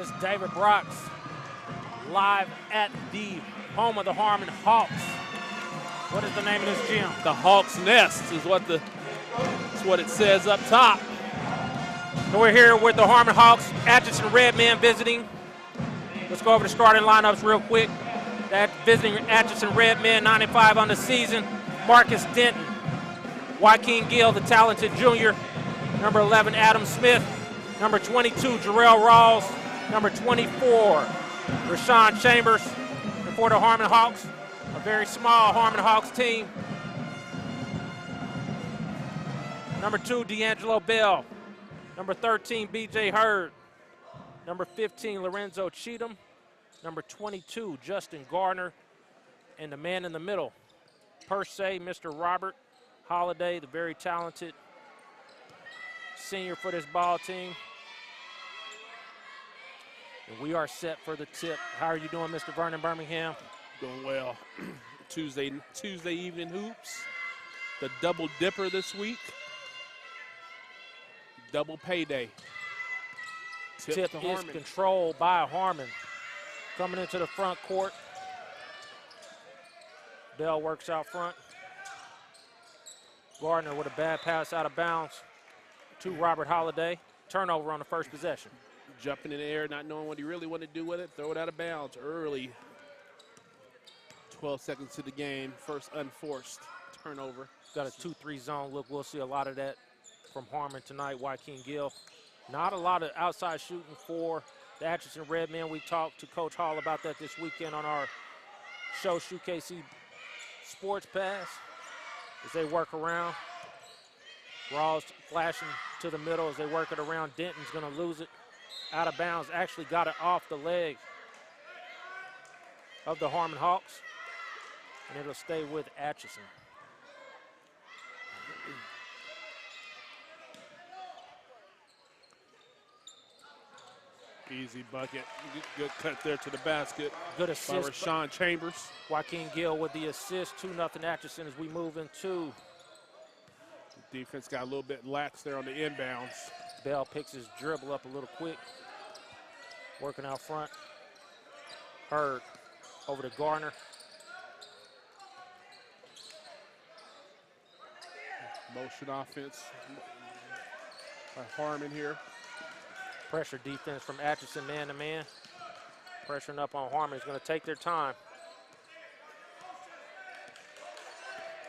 This is David Brooks, live at the home of the Harmon Hawks. What is the name of this gym? The Hawks Nest is what it says up top. So we're here with the Harmon Hawks, Atchison Redmen visiting. Let's go over the starting lineups real quick. That visiting Atchison Redmen, 95 on the season. Marcus Denton, Joaquin Gill, the talented junior. Number 11, Adam Smith. Number 22, Jarrell Rawls. Number 24, Rashawn Chambers. And for the Harmon Hawks, a very small Harmon Hawks team. Number 2, D'Angelo Bell. Number 13, B.J. Hurd. Number 15, Lorenzo Cheatham. Number 22, Justin Gardner. And the man in the middle, per se, Mr. Robert Holiday, the very talented senior for this ball team. And we are set for the tip. How are you doing, Mr. Vernon Birmingham? Doing well. Tuesday evening hoops. The double dipper this week. Double payday. Tip is controlled by Harmon. Coming into the front court. Bell works out front. Gardner with a bad pass out of bounds to Robert Holiday. Turnover on the first possession. Jumping in the air, not knowing what he really wanted to do with it. Throw it out of bounds early. 12 seconds to the game. First unforced turnover. Got a 2-3 zone look. We'll see a lot of that from Harmon tonight. Joaquin Gill. Not a lot of outside shooting for the Atchison Redmen. We talked to Coach Hall about that this weekend on our show, SHUKC Sports Pass, as they work around. Rawls flashing to the middle as they work it around. Denton's going to lose it out of bounds. Actually got it off the leg of the Harmon Hawks, and it'll stay with Atchison. Easy bucket. Good cut there to the basket. Good assist by Rashawn Chambers. Joaquin Gill with the assist. 2-0 Atchison as we move into. Defense got a little bit lax there on the inbounds. Bell picks his dribble up a little quick. Working out front. Hurd over to Gardner. Motion offense by Harmon here. Pressure defense from Atchison, man-to-man. Pressuring up on Harmon is going to take their time.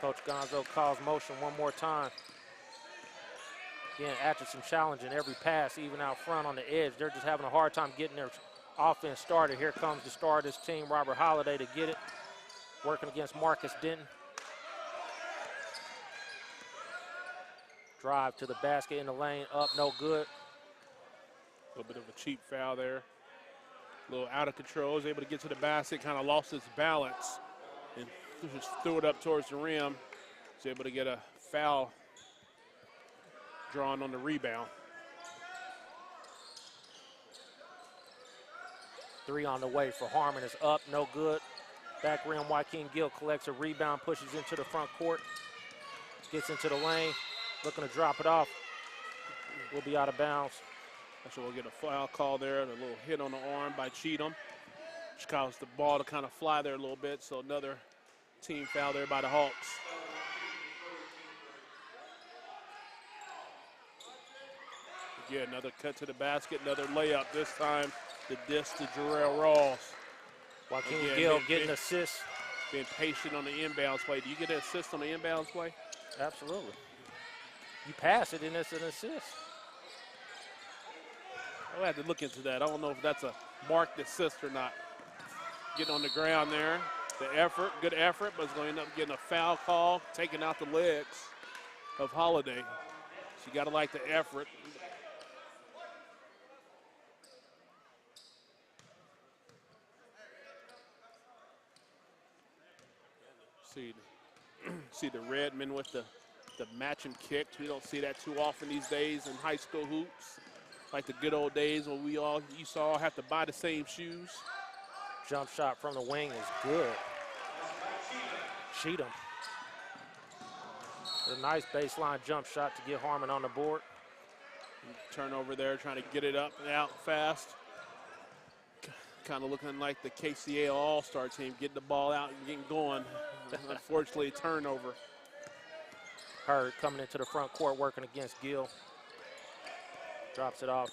Coach Gonzo calls motion one more time. Again, Atchison challenging every pass, even out front on the edge. They're just having a hard time getting their offense started. Here comes the star of this team, Robert Holiday, to get it. Working against Marcus Denton. Drive to the basket in the lane, up, no good. A little bit of a cheap foul there. A little out of control. Was able to get to the basket, kind of lost his balance, and just threw it up towards the rim. Was able to get a foul drawn on the rebound. 3 on the way for Harmon is up, no good. Back rim, Joaquin Gill collects a rebound, pushes into the front court, gets into the lane, looking to drop it off. Will be out of bounds. So we'll get a foul call there, a little hit on the arm by Cheatham, which caused the ball to kind of fly there a little bit. So another team foul there by the Hawks. Again, another cut to the basket, another layup. This time the dish to Jarrell Rawls. Joaquin Gill getting assists. Being patient on the inbounds play. Do you get an assist on the inbounds play? Absolutely. You pass it and it's an assist. I'll have to look into that. I don't know if that's a marked assist or not. Getting on the ground there. The effort, good effort, but it's going to end up getting a foul call, taking out the legs of Holiday. So you got to like the effort. See the Redmen with the matching kicks. We don't see that too often these days in high school hoops. Like the good old days when we all used to all have to buy the same shoes. Jump shot from the wing is good. Cheatham. A nice baseline jump shot to get Harmon on the board. Turnover there, trying to get it up and out fast. Kind of looking like the KCA All-Star team, getting the ball out and getting going. Unfortunately, turnover. Hurd coming into the front court working against Gill. Drops it off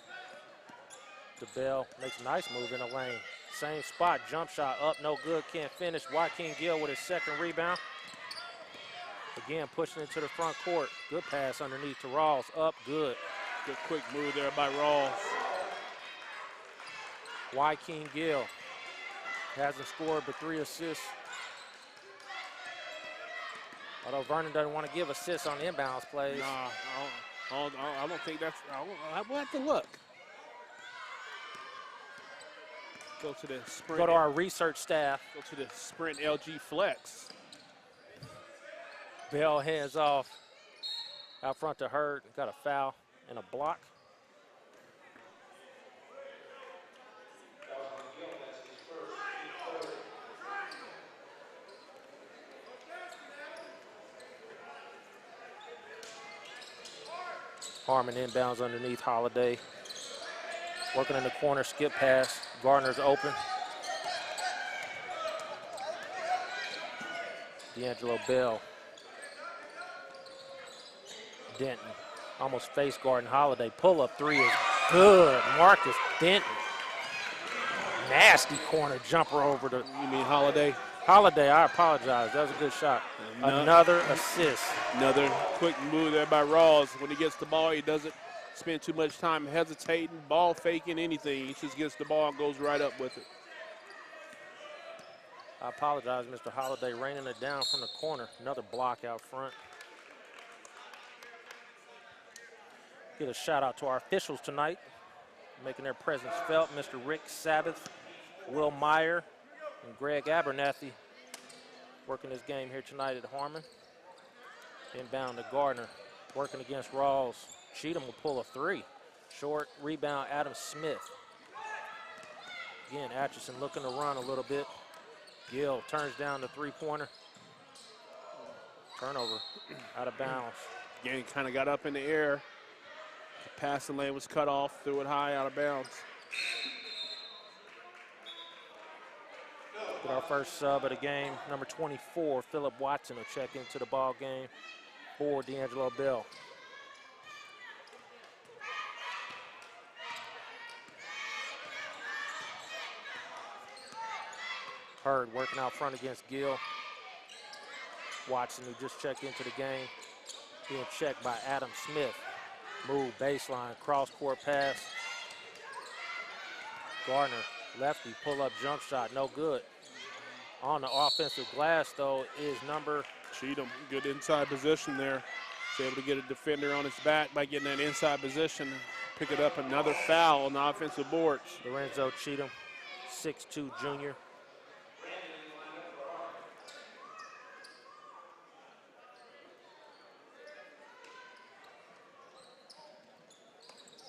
to Bell. Makes a nice move in the lane. Same spot, jump shot up, no good, can't finish. Joaquin Gill with his second rebound. Again, pushing into the front court. Good pass underneath to Rawls, up, good. Good quick move there by Rawls. Joaquin Gill hasn't scored but 3 assists. Although Vernon doesn't want to give assists on inbounds plays. Nah, I don't think that's, we'll have to look. Go to the Sprint. Go to our research staff. Go to the Sprint LG Flex. Bell hands off out front to Hurd. Got a foul and a block. Harmon inbounds underneath Holiday. Working in the corner, skip pass. Gardner's open. D'Angelo Bell. Denton almost face guarding Holiday. Pull-up 3 is good. Marcus Denton. Nasty corner jumper over to. You mean Holiday? Holiday, I apologize. That was a good shot. Another assist. Another quick move there by Rawls. When he gets the ball, he doesn't spend too much time hesitating, ball faking, anything. He just gets the ball and goes right up with it. I apologize, Mr. Holiday, raining it down from the corner. Another block out front. Get a shout out to our officials tonight, making their presence felt. Mr. Rick Sabbath, Will Meyer, and Greg Abernathy working this game here tonight at Harmon. Inbound to Gardner, working against Rawls. Cheatham will pull a 3. Short rebound, Adam Smith. Again, Atchison looking to run a little bit. Gill turns down the 3-pointer. Turnover, out of bounds. Again, kind of got up in the air. The passing lane was cut off, threw it high, out of bounds. Get our first sub of the game. Number 24, Philip Watson will check into the ball game for D'Angelo Bell. Hurd working out front against Gill. Watson, who just checked into the game, being checked by Adam Smith. Move, baseline, cross-court pass. Gardner, lefty, pull-up jump shot, no good. On the offensive glass, though, is number Cheatham, good inside position there. He's able to get a defender on his back by getting that inside position. Pick it up, another foul on the offensive boards. Lorenzo Cheatham, 6'2" junior.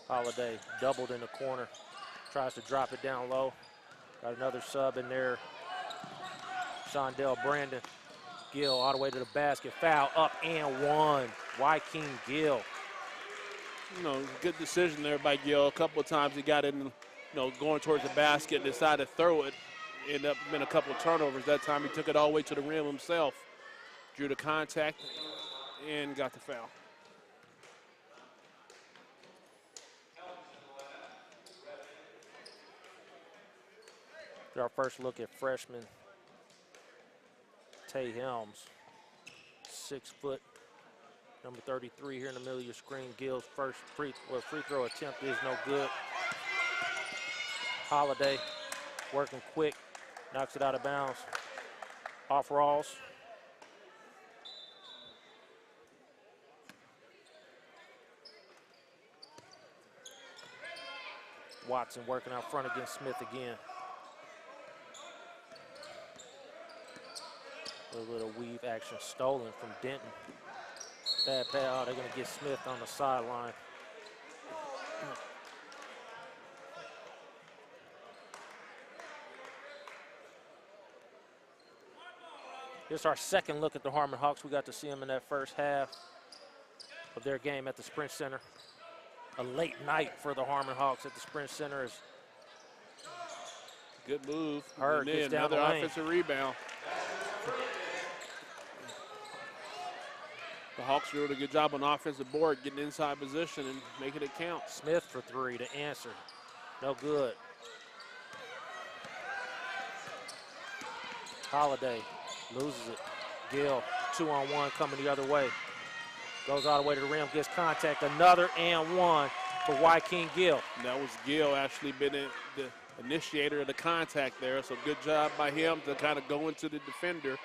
Holiday doubled in the corner, tries to drop it down low. Got another sub in there. Shondell Brandon. Gill all the way to the basket. Foul up and 1. Joaquin Gill. You know, good decision there by Gill. A couple of times he got in, you know, going towards the basket and decided to throw it. Ended up being a couple of turnovers. That time he took it all the way to the rim himself. Drew the contact and got the foul. Our first look at freshman Tay Helms, 6 foot, number 33 here in the middle of your screen. Gill's first free throw attempt is no good. Holiday working quick, knocks it out of bounds. Off Rawls. Watson working out front against Smith again. A little bit of weave action stolen from Denton. Bad pass. Oh, they're going to get Smith on the sideline. Here's our second look at the Harmon Hawks. We got to see them in that first half of their game at the Sprint Center. A late night for the Harmon Hawks at the Sprint Center. Good move. Hurd And then gets down another the lane. offensive rebound. The Hawks doing a good job on the offensive board, getting inside position and making it count. Smith for three to answer. No good. Holiday loses it. Gill, 2-on-1 coming the other way. Goes all the way to the rim, gets contact. Another and one for Joaquin Gill. And that was Gill actually been the initiator of the contact there. So good job by him to kind of go into the defender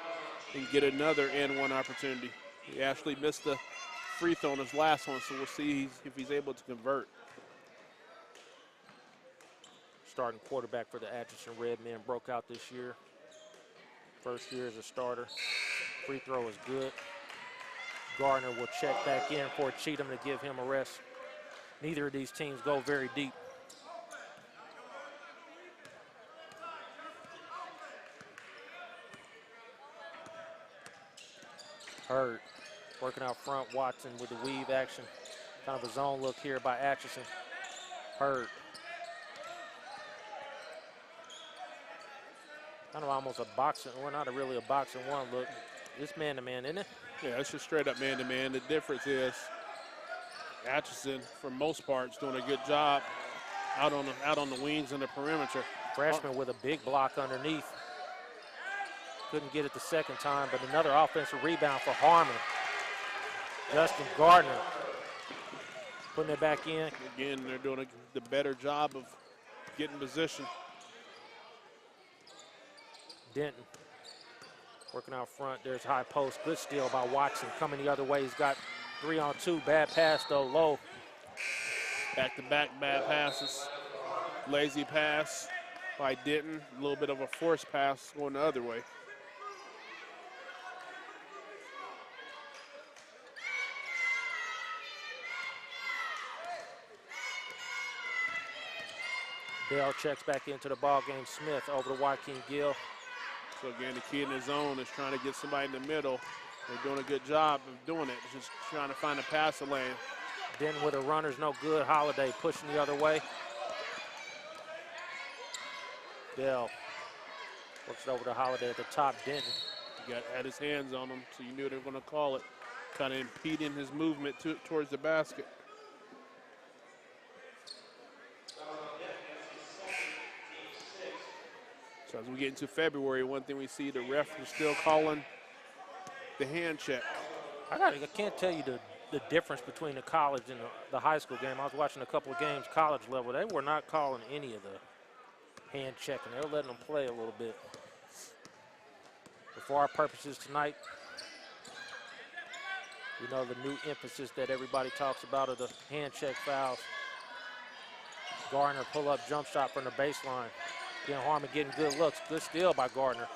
and get another and one opportunity. He actually missed the free throw on his last one, so we'll see if he's able to convert. Starting quarterback for the Atchison Redmen broke out this year. First year as a starter. Free throw is good. Gardner will check back in for Cheatham to give him a rest. Neither of these teams go very deep. Hurd working out front. Watson with the weave action. Kind of a zone look here by Atchison. Hurd. Kind of almost a boxing, well, not really a boxing one look. It's man-to-man, isn't it? Yeah, it's just straight up man-to-man. The difference is Atchison, for most parts, doing a good job out on the wings and the perimeter. Freshman with a big block underneath. Couldn't get it the second time, but another offensive rebound for Harmon. Justin Gardner putting it back in. Again, they're doing the better job of getting position. Denton working out front. There's high post. Good steal by Watson. Coming the other way. He's got 3-on-2. Bad pass, though, low. Back-to-back bad passes. Lazy pass by Denton. A little bit of a forced pass going the other way. Bell checks back into the ball game. Smith over to Joaquin Gill. So again, the key in the zone is trying to get somebody in the middle. They're doing a good job of doing it. Just trying to find a passing lane. Denton with a runner's no good. Holiday pushing the other way. Bell works it over to Holiday at the top. Denton. He had his hands on him, so you knew they were going to call it. Kind of impeding his movement towards the basket. So as we get into February, one thing we see, the ref is still calling the hand check. I can't tell you the difference between the college and the high school game. I was watching a couple of games college level. They were not calling any of the hand checking. They were letting them play a little bit. But for our purposes tonight, you know, the new emphasis that everybody talks about are the hand check fouls. Gardner pull-up jump shot from the baseline. Again, Harmon getting good looks. Good steal by Gardner.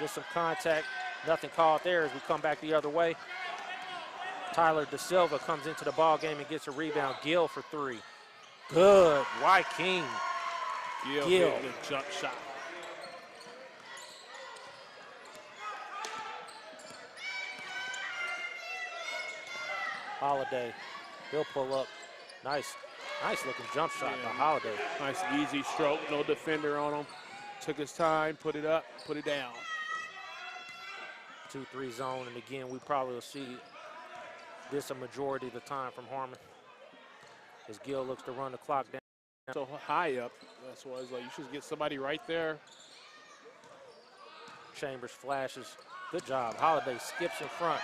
Get some contact. Nothing called there as we come back the other way. Tyler Da Silva comes into the ball game and gets a rebound. Gill for three. Good. Joaquin Gill. Hitting the jump shot. Holiday. He'll pull up. Nice looking jump shot by Holiday. Nice easy stroke. No defender on him. Took his time, put it up, put it down. 2-3 zone, and again, we probably will see this a majority of the time from Harmon as Gill looks to run the clock down. So high up, that's why it's like you should get somebody right there. Chambers flashes. Good job. Holiday skips in front.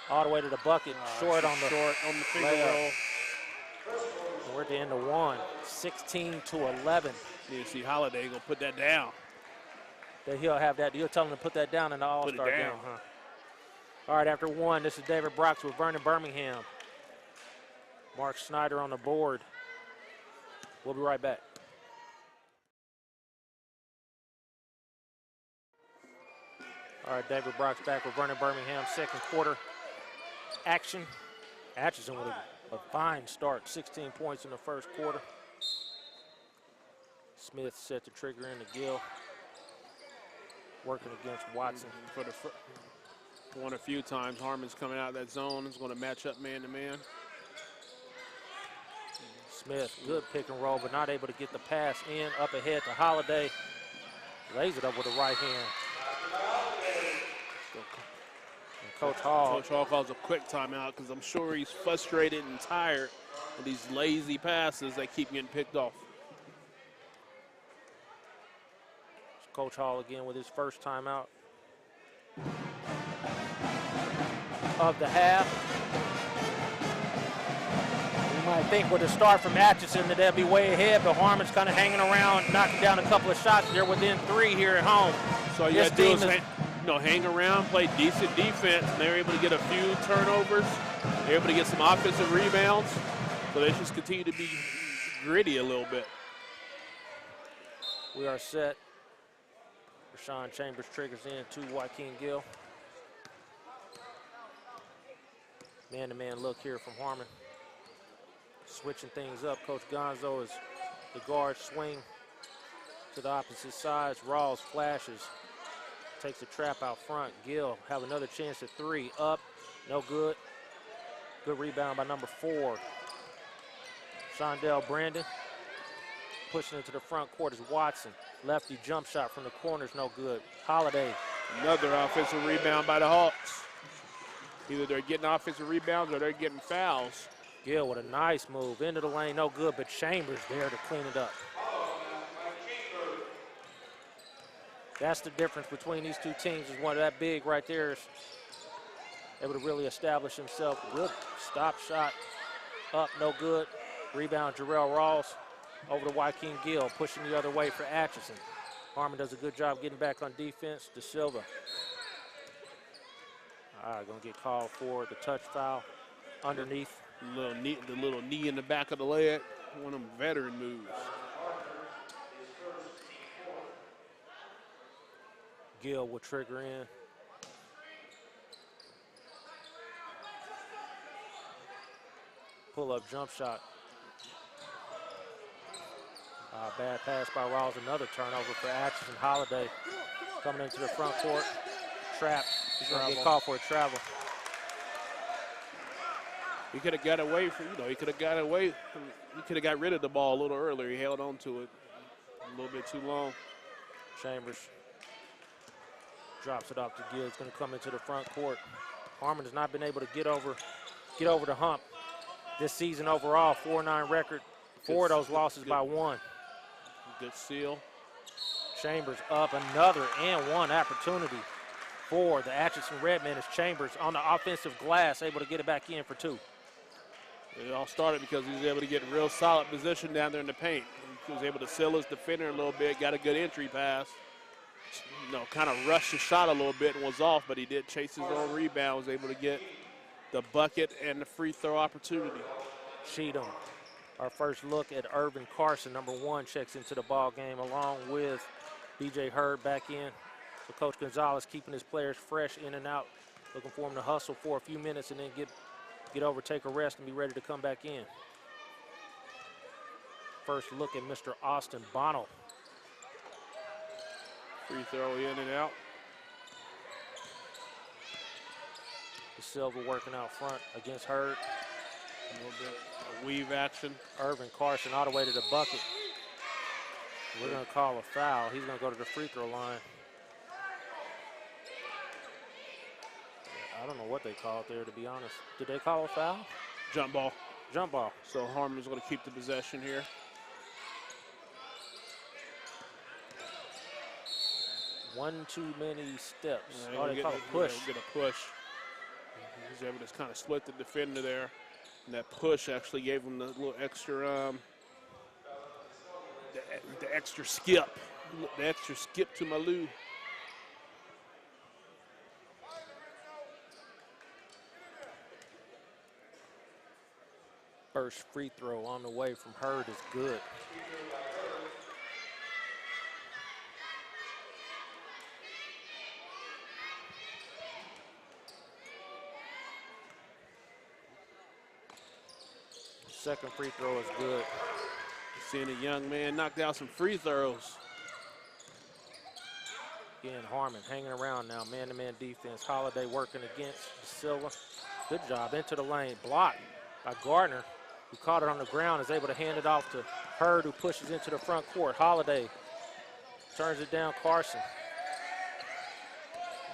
All the way to the bucket. Short on the finger layup. roll. We're at the end of one. 16-11. You see Holiday gonna put that down. That he'll have that. You'll tell him to put that down in the All-Star game, huh? All right, after one, this is David Brox with Vernon Birmingham. Mark Snyder on the board. We'll be right back. All right, David Brox back with Vernon Birmingham. Second quarter action. Atchison with a fine start. 16 points in the first quarter. Smith set the trigger in to Gill. Working against Watson. For the one a few times, Harmon's coming out of that zone. Is going to match up man-to-man. Smith, good pick and roll, but not able to get the pass in. Up ahead to Holiday. Lays it up with the right hand. And Coach Hall calls a quick timeout because I'm sure he's frustrated and tired with these lazy passes that keep getting picked off. Coach Hall again with his first timeout of the half. You might think with a start from Atchison that they'll be way ahead, but Harmon's kind of hanging around, knocking down a couple of shots. They're within 3 here at home. So all you got to do is hang around, play decent defense, and they're able to get a few turnovers. They're able to get some offensive rebounds. So they just continue to be gritty a little bit. We are set. Rashawn Chambers triggers in to Joaquin Gill. Man-to-man look here from Harmon. Switching things up. Coach Gonzo as the guard swing to the opposite sides. Rawls flashes. Takes a trap out front. Gill have another chance at 3. Up. No good. Good rebound by number 4. Shondell Brandon. Pushing into the front court is Watson. Lefty jump shot from the corners, no good. Holiday. Another offensive rebound by the Hawks. Either they're getting offensive rebounds or they're getting fouls. Gill with a nice move into the lane, no good, but Chambers there to clean it up. That's the difference between these two teams, is one of that big right there is able to really establish himself. Good stop shot, up, no good. Rebound, Jarrell Rawls over to Joaquin Gill, pushing the other way for Atchison. Harmon does a good job getting back on defense. De Silva. All right, gonna get called for the touch foul underneath. The little knee in the back of the leg. One of them veteran moves. Gill will trigger in. Pull-up jump shot. Bad pass by Rawls. Another turnover for Atchison. Holiday coming into the front court. Trap. He's going to get called for a travel. He could have got away from, he could have got away. He could have got rid of the ball a little earlier. He held on to it a little bit too long. Chambers drops it off to Gill. He's going to come into the front court. Harmon has not been able to get over the hump this season overall. 4-9 record. 4 of those losses by 1. Good seal. Chambers up, another and 1 opportunity for the Atchison Redmen as Chambers on the offensive glass, able to get it back in for 2. It all started because he was able to get real solid position down there in the paint. He was able to seal his defender a little bit, got a good entry pass. Kind of rushed his shot a little bit and was off, but he did chase his own rebound, was able to get the bucket and the free throw opportunity. Cheatham. Our first look at Irvin Carson, number 1, checks into the ball game along with B.J. Hurd back in. So Coach Gonzalez keeping his players fresh in and out, looking for them to hustle for a few minutes and then get over, take a rest, and be ready to come back in. First look at Mr. Austin Bonnell. Free throw in and out. De Silva working out front against Hurd. A little bit of weave action. Irvin Carson all the way to the bucket. We're going to call a foul. He's going to go to the free throw line. I don't know what they called there, to be honest. Did they call a foul? Jump ball. Jump ball. So Harmon's going to keep the possession here. One too many steps. Yeah, Oh, they call a push. Get a push. He's able to kind of split the defender there. And that push actually gave him the little extra, the extra skip. The extra skip to Malou. First free throw on the way from Hurd is good. Second free throw is good. Seeing a young man knock down some free throws. Again, Harmon hanging around now, man-to-man defense. Holiday working against De Silva. Good job into the lane. Blocked by Gardner. who caught it on the ground, is able to hand it off to Hurd, who pushes into the front court. Holiday turns it down. Carson.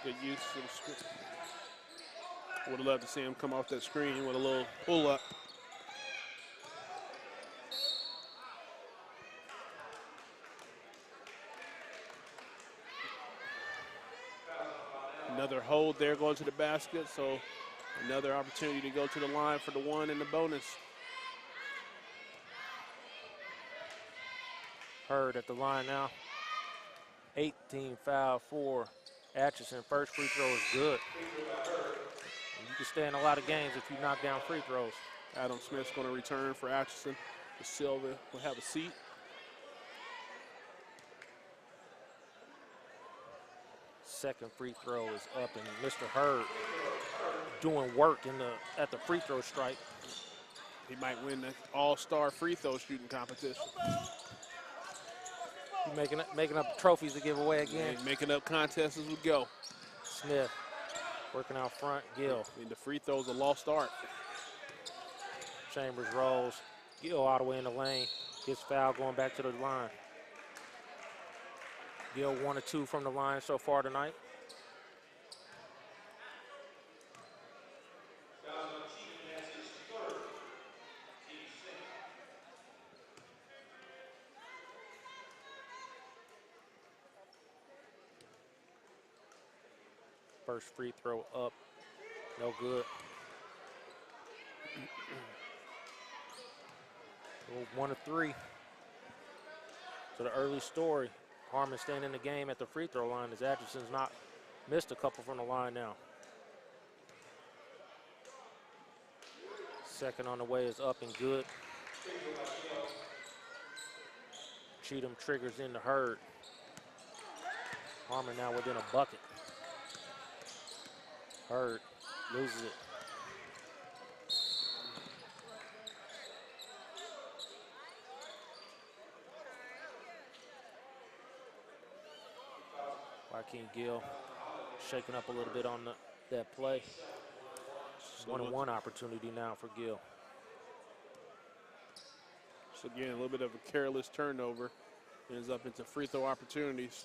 Good use of the screen. Would have loved to see him come off that screen with a little pull up. Another hold there going to the basket, so another opportunity to go to the line for the one and the bonus. Hurd at the line now. 18 foul for Atchison. First free throw is good. And you can stay in a lot of games if you knock down free throws. Adam Smith's going to return for Atchison. De Silva will have a seat. Second free throw is up, and Mr. Hurd doing work at the free throw strike. He might win the all-star free throw shooting competition. You making up trophies to give away again. And making up contests as we go. Smith working out front. Gill. And the free throw's a lost art. Chambers rolls. Gill all the way in the lane. Gets fouled going back to the line. Gill 1 or 2 from the line so far tonight. First free throw up, no good. 1 of 3. So the early story, Harmon staying in the game at the free throw line as Atchison's not missed a couple from the line now. Second on the way is up and good. Cheatham triggers in the Hurd. Harmon now within a bucket. Hurd loses it. Joaquin Gill shaking up a little bit on that play. 1-on-1 opportunity now for Gill. So again, a little bit of a careless turnover. Ends up into free throw opportunities.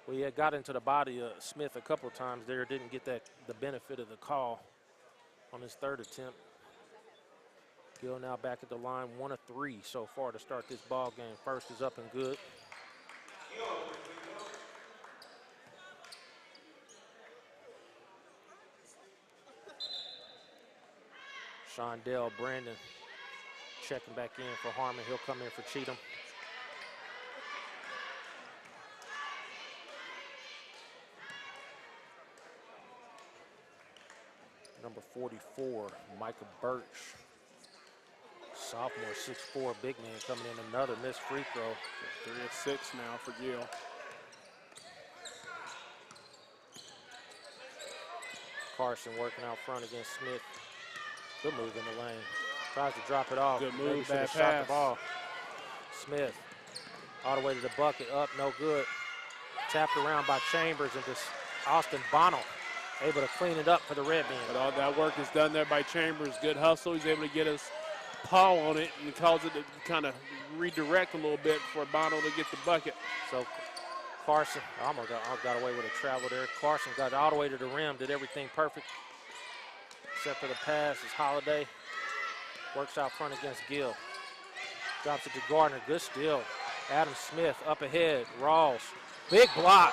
Well, he had got into the body of Smith a couple of times there. Didn't get the benefit of the call on his third attempt. Gill now back at the line, 1 of 3 so far to start this ball game. First is up and good. Shondell Brandon checking back in for Harmon. He'll come in for Cheatham. Number 44, Michael Birch. Sophomore, 6'4", big man coming in. Another missed free throw. 3 of 6 now for Gill. Carson working out front against Smith. Good move in the lane. Tries to drop it off. Good move, bad pass. Shot the ball. Smith all the way to the bucket, up, no good. Tapped around by Chambers and just Austin Bonnell able to clean it up for the Red Men. But all that work is done there by Chambers. Good hustle. He's able to get his paw on it and cause it to kind of redirect a little bit for Bonnell to get the bucket. So Carson, almost got away with a travel there. Carson got all the way to the rim, did everything perfect. Except for the pass is Holiday. Works out front against Gill. Drops it to Gardner, good steal. Adam Smith up ahead, Rawls. Big block.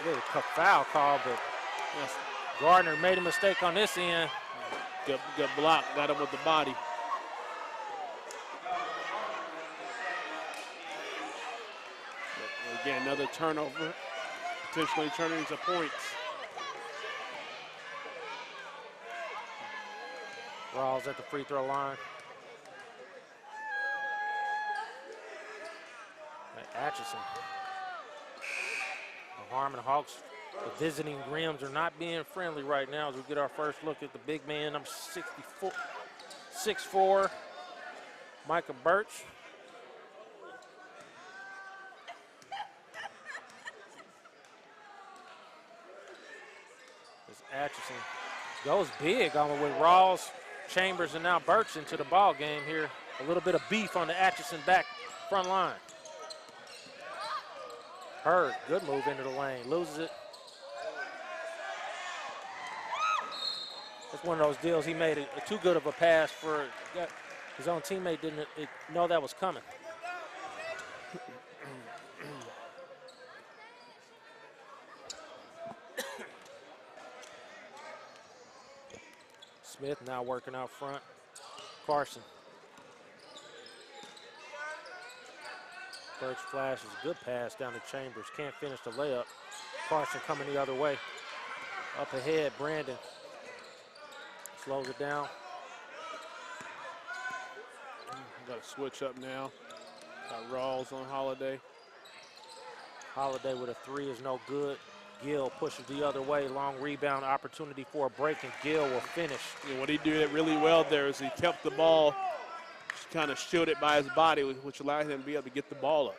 Really a foul call, but yes, Gardner made a mistake on this end. Good block, got him with the body. But again, another turnover, potentially turning into points. Rawls at the free throw line. Atchison. The Harmon Hawks, the visiting Grims, are not being friendly right now as we get our first look at the big man, number 6'4", Micah Birch. As Atchison goes big on it with Rawls Chambers and now Burks into the ball game here. A little bit of beef on the Atchison back front line. Hurd, good move into the lane, loses it. It's one of those deals. He made a too good of a pass for his own teammate. Didn't know that was coming. Smith now working out front. Carson. Burks flashes, good pass down to Chambers. Can't finish the layup. Carson coming the other way. Up ahead, Brandon. Slows it down. Got to switch up now. Got Rawls on Holiday. Holiday with a three is no good. Gill pushes the other way. Long rebound opportunity for a break, and Gill will finish. And what he did really well there is he kept the ball, kind of shielded by his body, which allowed him to be able to get the ball up.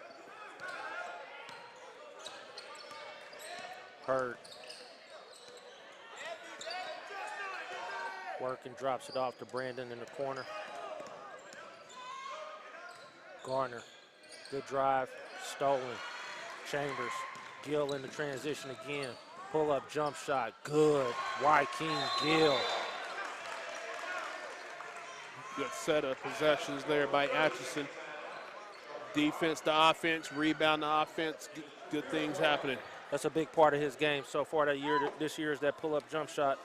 Hurd. Working, drops it off to Brandon in the corner. Garner, good drive, stolen. Chambers, Gill in the transition again. Pull up jump shot, good. Joaquin Gill. Good set of possessions there by Atchison. Defense to offense, rebound to offense, good things happening. That's a big part of his game so far this year is that pull up jump shot.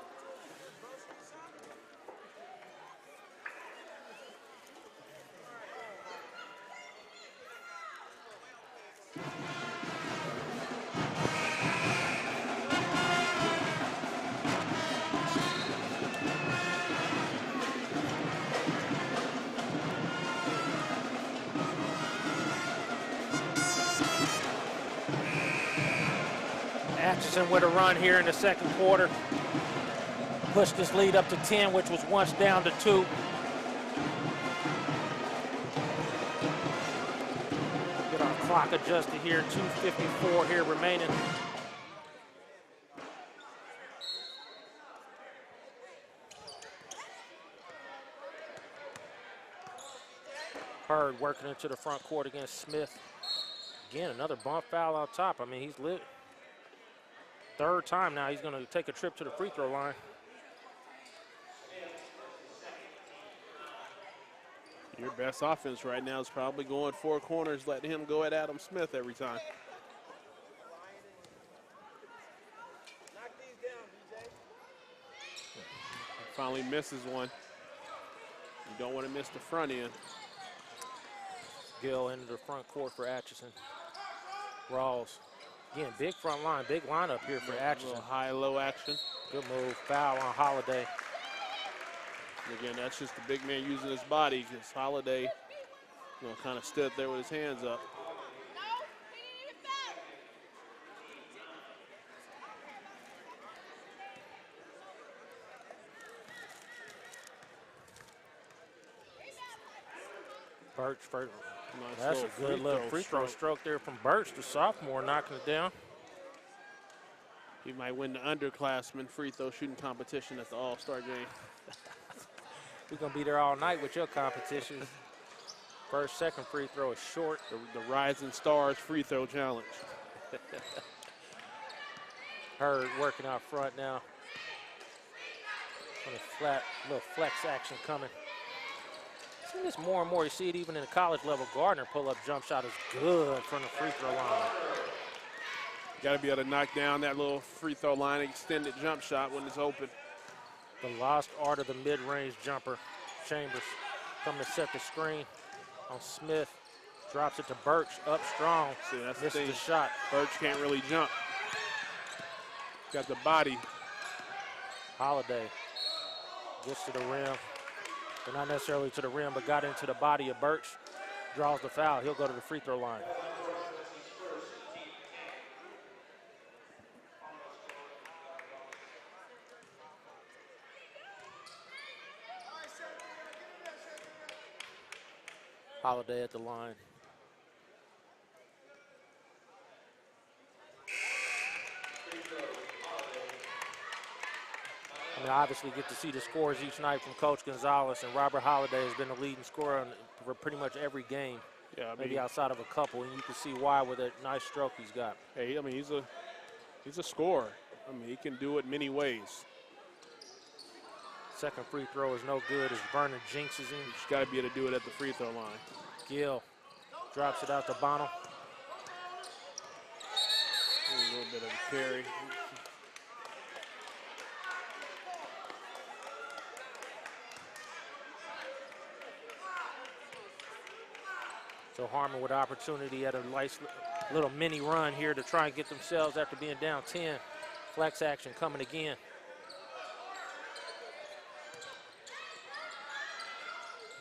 Atchison with a run here in the second quarter. Pushed this lead up to 10, which was once down to 2. Get our clock adjusted here, 2:54 here remaining. Hurd working into the front court against Smith. Again, another bump foul out top. I mean, he's lit. Third time now he's going to take a trip to the free throw line. Your best offense right now is probably going four corners, letting him go at Adam Smith every time. Finally misses one. You don't want to miss the front end. Gill into the front court for Atchison. Rawls. Again, big front line, big lineup here for Atchison. High-low action. Good move, foul on Holiday. Again, that's just the big man using his body, because Holiday, kind of stood there with his hands up. Birch first. Nice That's a good little free throw stroke there from Birch, the sophomore, knocking it down. He might win the underclassmen free throw shooting competition at the All-Star game. We're going to be there all night with your competition. First, second free throw is short. The Rising Stars free throw challenge. Hurd working out front now. On a flat, little flex action coming. Seen this more and more. You see it even in the college level. Gardner pull-up jump shot is good from the free throw line. Got to be able to knock down that little free throw line, extended jump shot when it's open. The lost art of the mid-range jumper. Chambers coming to set the screen on Smith. Drops it to Birch, up strong. See, that's misses the the shot. Birch can't really jump. Got the body. Holiday gets to the rim. But not necessarily to the rim, but got into the body of Birch. Draws the foul. He'll go to the free throw line. Holiday at the line. I mean, obviously get to see the scores each night from Coach Gonzalez, and Robert Holliday has been the leading scorer for pretty much every game. Yeah, I mean, maybe outside of a couple, and you can see why with that nice stroke he's got. Hey, I mean, he's a scorer. I mean, he can do it many ways. Second free throw is no good as Vernon jinxes him. You just got to be able to do it at the free throw line. Gill drops it out to Bono. A little bit of a carry. So Harmon with opportunity at a nice little mini run here to try and get themselves after being down 10. Flex action coming again.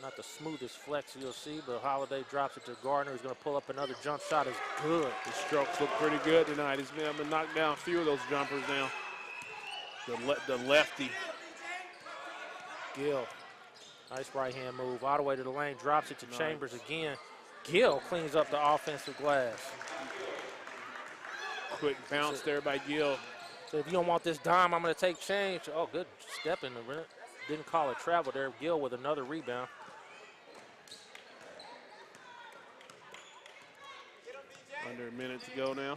Not the smoothest flex you'll see, but Holiday drops it to Gardner, who's going to pull up another jump shot. Is good. His strokes look pretty good tonight. He's been able to knock down a few of those jumpers now. The lefty. Gill, nice right-hand move. All the way to the lane, drops it to Chambers again. Gill cleans up the offensive glass. Quick bounce there by Gill. So if you don't want this dime, I'm going to take change. Oh, good step in the rim. Didn't call it travel there. Gill with another rebound. Under a minute to go now.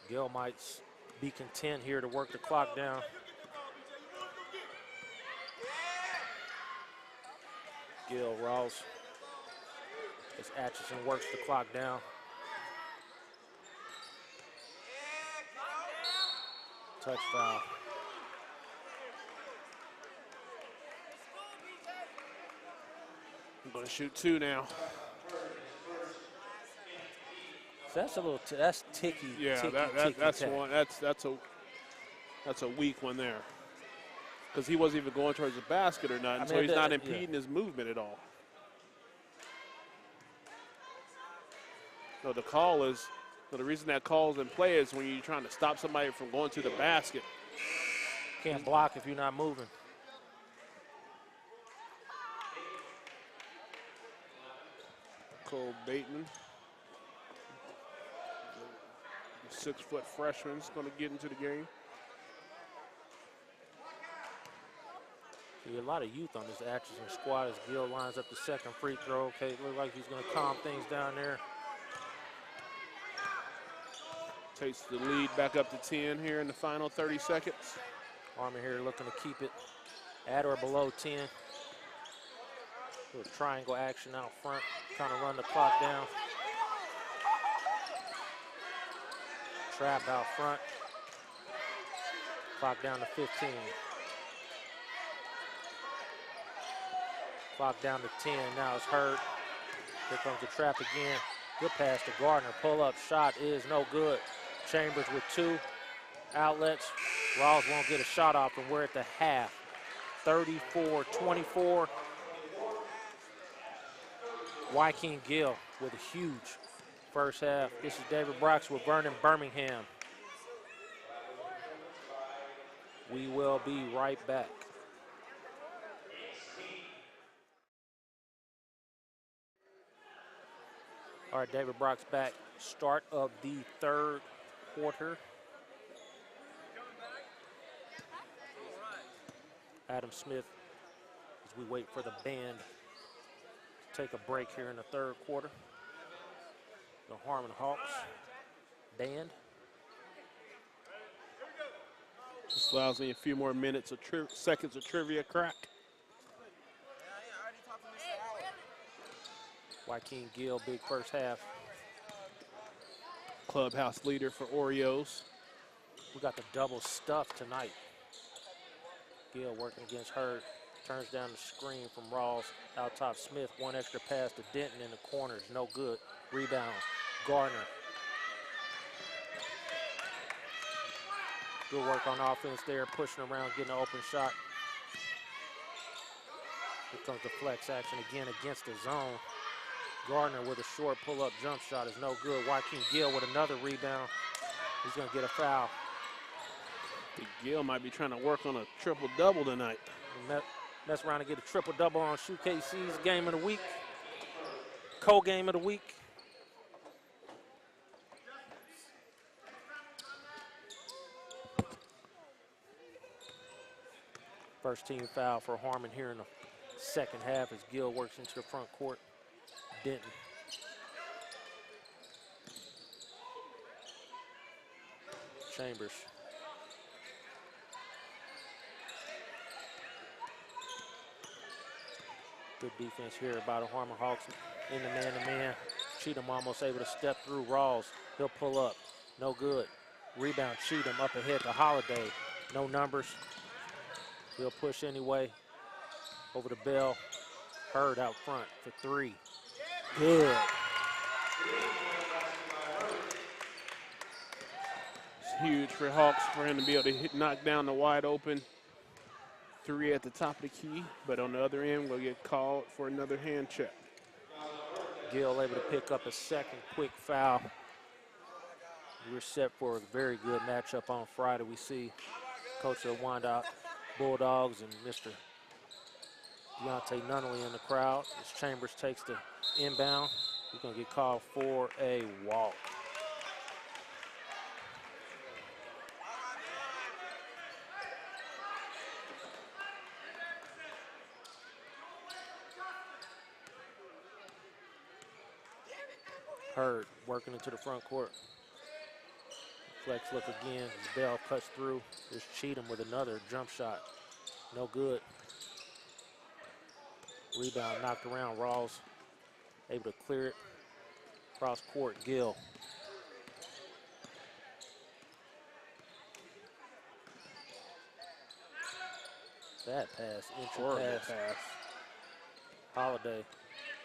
Gill might be content here to work the clock down. Gill rolls as Atchison works the clock down. Touch foul. I'm going to shoot two now. So that's a little, that's ticky. Yeah, ticky, that's tack. one. That's a weak one there. Because he wasn't even going towards the basket or nothing, so he's not impeding his movement at all. No, the call is, the reason that call is in play is when you're trying to stop somebody from going to the basket. Can't block if you're not moving. Cole Bateman, the 6-foot freshman, is going to get into the game. See, a lot of youth on this Atchison squad as Gill lines up the second free throw. Okay, look like he's going to calm things down there. Takes the lead back up to 10 here in the final 30 seconds. Harmon here looking to keep it at or below 10. Little triangle action out front, trying to run the clock down. Trap out front. Clock down to 15. Clock down to 10, now it's Hurd. Here comes the trap again. Good pass to Gardner, pull up shot is no good. Chambers with two outlets. Rawls won't get a shot off, and we're at the half. 34-24. Joaquin Gill with a huge first half. This is David Brox with Vernon Birmingham. We will be right back. All right, David Brock's back. Start of the third quarter. Adam Smith, as we wait for the band to take a break here in the third quarter. The Harmon Hawks band. This allows me a few more minutes of seconds of trivia crack. Joaquin Gill, big first half. Clubhouse leader for Oreos. We got the double stuff tonight. Gill working against Hurd. Turns down the screen from Rawls. Out top Smith. One extra pass to Denton in the corners. No good. Rebound. Gardner. Good work on offense there. Pushing around, getting an open shot. Here comes the flex action again against the zone. Gardner with a short pull-up jump shot is no good. Joaquin Gill with another rebound. He's going to get a foul. Gill might be trying to work on a triple-double tonight. Mess around and get a triple-double on SHUKC's game of the week. Co-game of the week. First team foul for Harmon here in the second half as Gill works into the front court. Denton. Chambers. Good defense here by the Harmon Hawks in the man-to-man. Cheatham almost able to step through Rawls. He'll pull up. No good. Rebound Cheatham up ahead to Holiday. No numbers. He'll push anyway. Over to Bell. Hurd out front for three. Good. It's huge for Hawks for him to be able to knock down the wide open three at the top of the key, but on the other end, we'll get called for another hand check. Gill able to pick up a second quick foul. We're set for a very good matchup on Friday. We see Coach of the Wyandotte Bulldogs and Mr. Deontay Nunnally in the crowd. As Chambers takes the inbound, he's going to get called for a walk. Hurd working into the front court. Flex look again as Bell cuts through. There's Cheatham with another jump shot. No good. Rebound knocked around. Rawls able to clear it. Cross court, Gill. That pass, entry pass. Holiday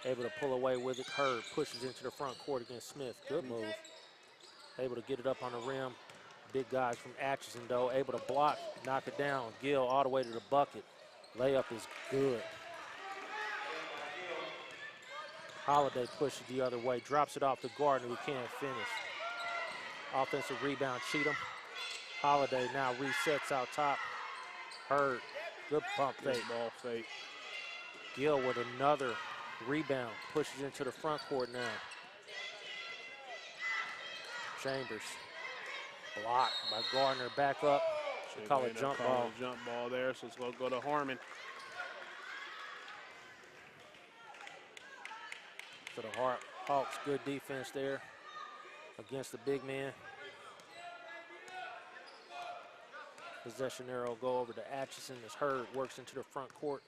able to pull away with it. Hurd pushes into the front court against Smith. Good move. Able to get it up on the rim. Big guys from Atchison, though, able to block, knock it down. Gill all the way to the bucket. Layup is good. Holiday pushes the other way, drops it off to Gardner, who can't finish. Offensive rebound, Cheatham. Holiday now resets out top. Hurd, good pump fake. Ball fake. Gill with another rebound, pushes into the front court now. Chambers, blocked by Gardner, back up. They call it jump ball. Jump ball there, so it's going to go to Harmon. For the Hawks, good defense there against the big man. Possession arrow go over to Atchison as Hurd works into the front court.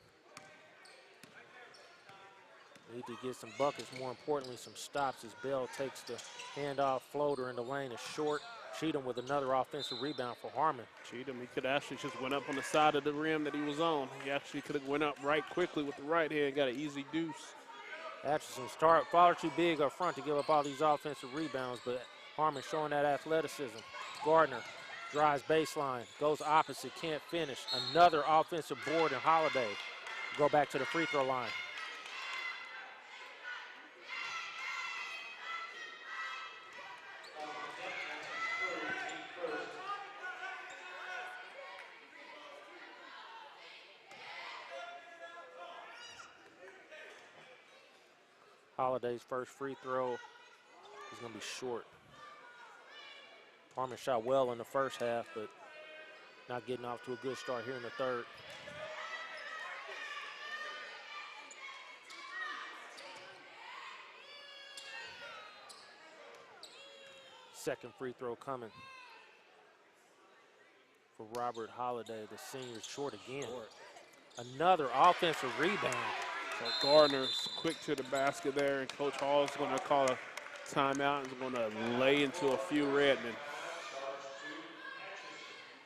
Need to get some buckets, more importantly some stops as Bell takes the handoff floater in the lane. Is short. Cheatham with another offensive rebound for Harmon. Cheatham, he could actually just went up on the side of the rim that he was on. He actually could have went up right quickly with the right hand, got an easy deuce. Atchison far too big up front to give up all these offensive rebounds, but Harmon showing that athleticism. Gardner drives baseline, goes opposite, can't finish. Another offensive board and Holiday. Go back to the free throw line. Holiday's first free throw is going to be short. Harmon shot well in the first half, but not getting off to a good start here in the third. Second free throw coming for Robert Holiday, the senior, short again. Another offensive rebound. So Gardner's quick to the basket there, and Coach Hall's going to call a timeout and is going to lay into a few Redmen.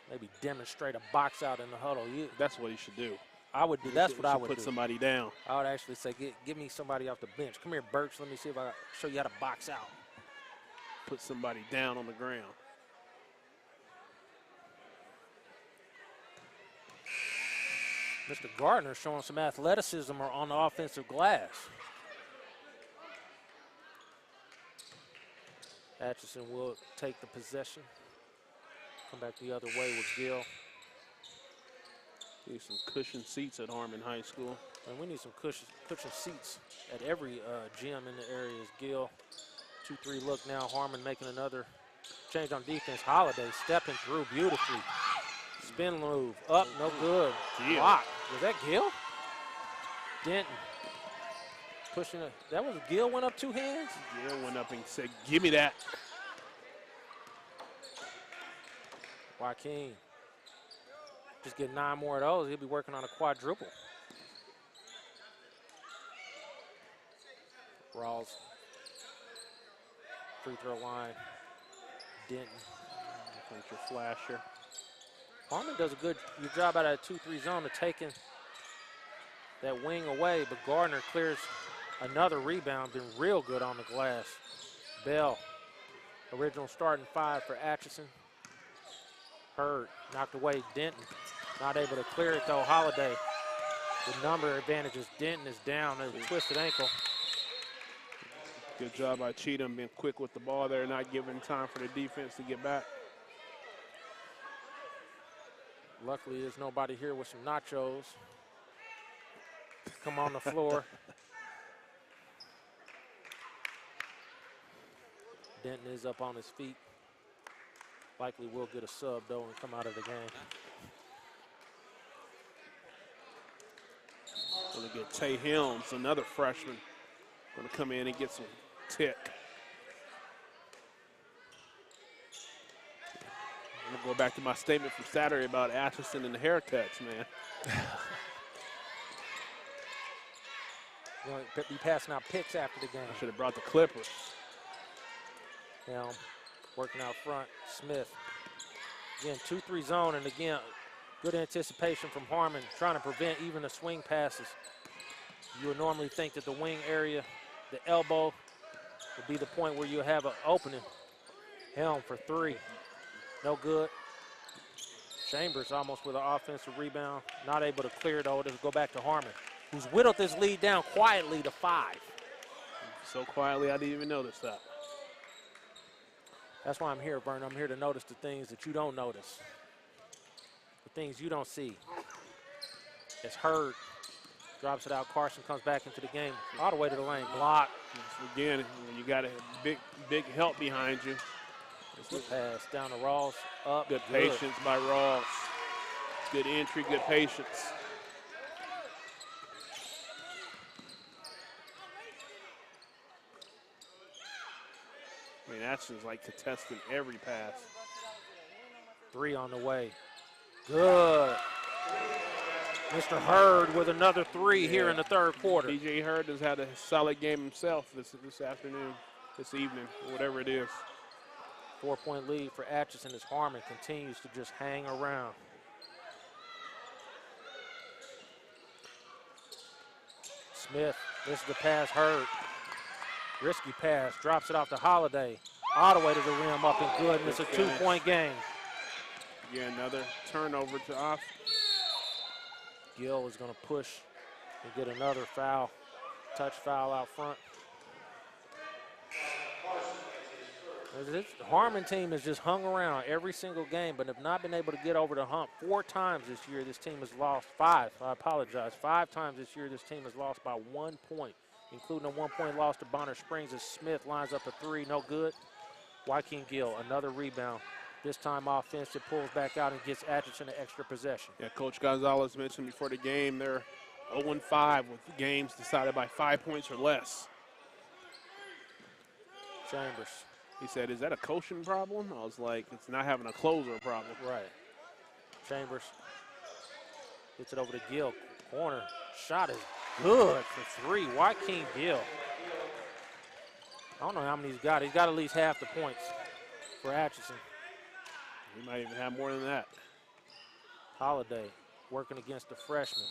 Maybe demonstrate a box out in the huddle. That's what he should do. I would do. That's what I would do. Put somebody down. I would actually say, give me somebody off the bench. Come here, Birch. Let me see if I show you how to box out. Put somebody down on the ground. Mr. Gardner showing some athleticism on the offensive glass. Atchison will take the possession. Come back the other way with Gill. Need some cushion seats at Harmon High School. And we need some cushion seats at every gym in the area. Is Gill 2-3 look now. Harmon making another change on defense. Holiday stepping through beautifully. spin move. Up, no good. Gill. Block. Was that Gill? Denton. Pushing it. That was Gill went up 2 hands? Gill went up and said, give me that. Joaquin. Just get 9 more of those. He'll be working on a quadruple. Rawls. Free throw line. Denton. That's your flasher. Harmon does a good job out of that 2-3 zone of taking that wing away, but Gardner clears another rebound. Been real good on the glass. Bell, original starting 5 for Atchison. Hurd knocked away Denton. Not able to clear it though. Holiday with number advantages. Denton is down. There's a twisted ankle. Good job by Cheatham, being quick with the ball there, not giving time for the defense to get back. Luckily, there's nobody here with some nachos. Come on the floor. Denton is up on his feet. Likely will get a sub, though, and come out of the game. Going to get Tay Helms, another freshman, going to come in and get some tick. I'm going to go back to my statement from Saturday about Atchison and the haircuts, man. You're going to be passing out picks after the game. I should have brought the Clippers. Helm working out front. Smith. Again, 2-3 zone, and again, good anticipation from Harmon, trying to prevent even the swing passes. You would normally think that the wing area, the elbow, would be the point where you have an opening. Helm for 3. No good. Chambers almost with an offensive rebound. Not able to clear, though. It'll go back to Harmon, who's whittled this lead down quietly to 5. So quietly, I didn't even notice that. That's why I'm here, Vern. I'm here to notice the things that you don't notice. The things you don't see. It's Hurd. Drops it out. Carson comes back into the game. All the way to the lane. Block. Again, when you got a big help behind you. Good pass down to Rawls. Up. Good patience by Rawls. Good entry, good patience. I mean, Atchison's like contesting every pass. 3 on the way. Good. Mr. Hurd with another 3 here in the 3rd quarter. DJ Hurd has had a solid game himself this afternoon, this evening, whatever it is. 4-point lead for Atchison as Harmon continues to just hang around. Smith, this is the pass, Hurd. Risky pass, drops it off to Holiday. All the way to the rim, up and good, and it's a 2-point game. Yeah, another turnover to off. Gill is going to push and get another foul, touch foul out front. This Harmon team has just hung around every single game, but have not been able to get over the hump. 4 times this year this team has lost. 5, I apologize. 5 times this year this team has lost by 1 point, including a 1-point loss to Bonner Springs as Smith lines up a 3, no good. Joaquin Gill, another rebound. This time offensive, pulls back out and gets Atchison an extra possession. Yeah, Coach Gonzalez mentioned before the game they're 0-5 with games decided by 5 points or less. Chambers. He said, is that a coaching problem? I was like, it's not having a closer problem. Right. Chambers gets it over to Gill. Corner. Shot is good for 3. Joaquin Gill. I don't know how many he's got. He's got at least half the points for Atchison. He might even have more than that. Holiday working against the freshman.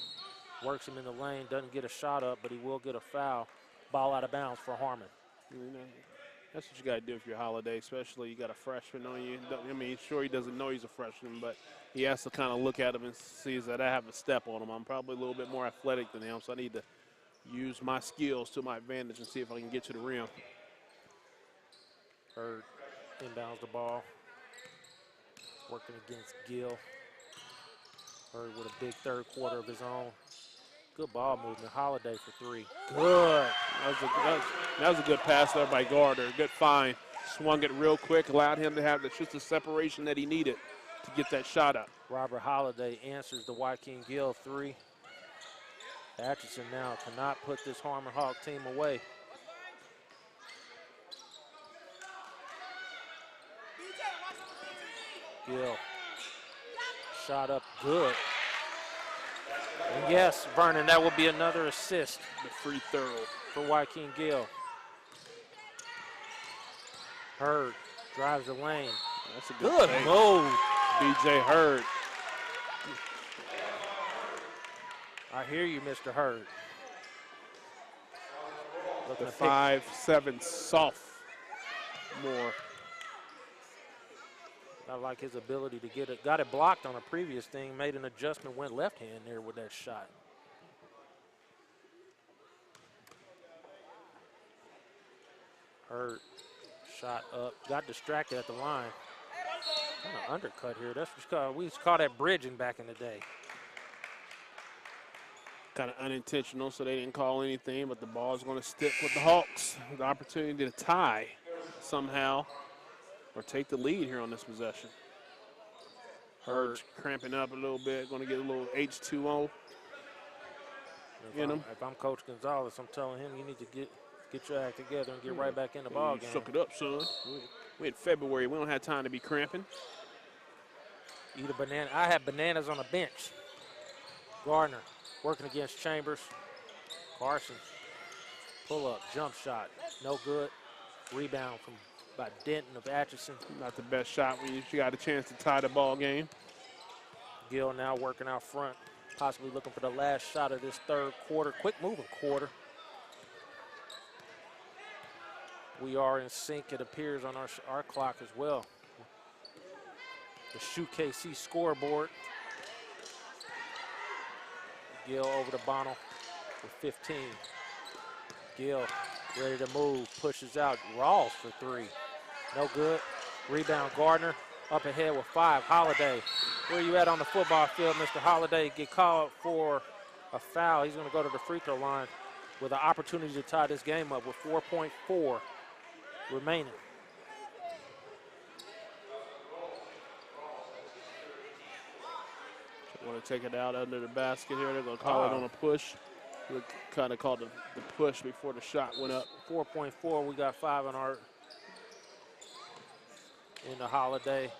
Works him in the lane, doesn't get a shot up, but he will get a foul. Ball out of bounds for Harmon. You know, that's what you got to do if you're Holiday, especially you got a freshman on you. I mean, sure, he doesn't know he's a freshman, but he has to kind of look at him and see that I have a step on him. I'm probably a little bit more athletic than him, so I need to use my skills to my advantage and see if I can get to the rim. Hurd inbounds the ball. Working against Gill. Hurd with a big 3rd quarter of his own. Good ball movement. Holiday for 3. Good. That was a good pass there by Gardner. Good find. Swung it real quick, allowed him to have just the separation that he needed to get that shot up. Robert Holiday answers the Joaquin Gill 3. Atchison now cannot put this Harmon Hawk team away. Gill, shot up good. And yes, Vernon, that will be another assist. The free throw for Joaquin Gill. Hurd drives the lane. That's a good take. move. B.J. Hurd. I hear you, Mr. Hurd. The 5'7" sophomore. I like his ability to get it. Got it blocked on a previous thing, made an adjustment, went left hand there with that shot. Hurd shot up, got distracted at the line. Kind of undercut here. That's because we used to call that bridging back in the day. Kind of unintentional, so they didn't call anything, but the ball is going to stick with the Hawks. The opportunity to tie somehow or take the lead here on this possession. Hurd's cramping up a little bit, going to get a little H2O in him. If I'm Coach Gonzalez, I'm telling him you need to get your act together and get right back in the ball game. Suck it up, son. We in February. We don't have time to be cramping. Eat a banana. I have bananas on the bench. Gardner working against Chambers. Carson, pull up, jump shot, no good. Rebound from by Denton of Atchison. Not the best shot when you got a chance to tie the ball game. Gill now working out front, possibly looking for the last shot of this third quarter. Quick moving quarter. We are in sync, it appears, on our clock as well. The SHUKC scoreboard. Gill over to Bonnell with 15. Gill ready to move, pushes out. Rawls for 3. No good. Rebound Gardner up ahead with 5. Holiday, where you at on the football field, Mr. Holiday? Get called for a foul. He's going to go to the free throw line with an opportunity to tie this game up with 4.4 remaining. Want to take it out under the basket here. They're going to call it on a push. We kind of called the push before the shot went up. 4.4. We got 5 on our in the Holiday.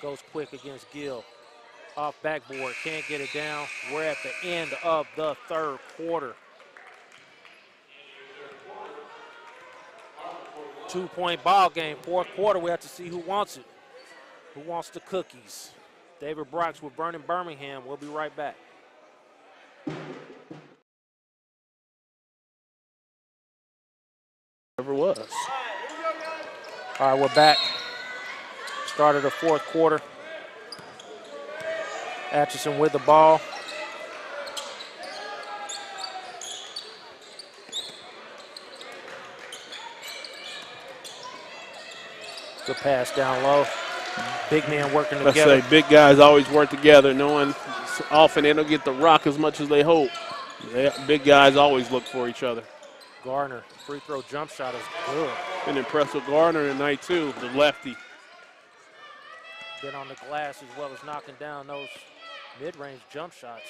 Goes quick against Gill. Off backboard. Can't get it down. We're at the end of the third quarter. 2-point ball game. Fourth quarter, we have to see who wants it. Who wants the cookies? David Brox with Vernon Birmingham. We'll be right back. Whoever was. All right, we're back. Start of the fourth quarter. Atchison with the ball. Good pass down low. Big man working together. Let's say big guys always work together. No one, often they don't get the rock as much as they hope. Big guys always look for each other. Gardner, free throw jump shot is good. Been impressed with Gardner tonight too, the lefty. Been on the glass as well as knocking down those mid-range jump shots.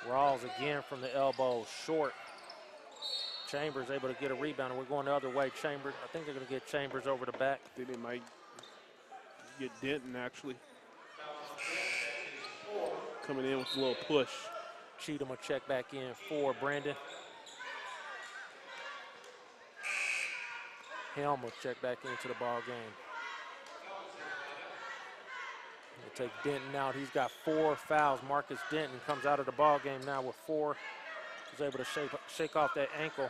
Rawls again from the elbow, short. Chambers able to get a rebound, and we're going the other way. Chambers, I think they're going to get Chambers over the back. I think they might get Denton actually. Coming in with a little push. Cheatham will check back in for Brandon. Helm will check back into the ball game. We'll take Denton out. He's got 4 fouls. Marcus Denton comes out of the ball game now with 4. He's able to shake off that ankle.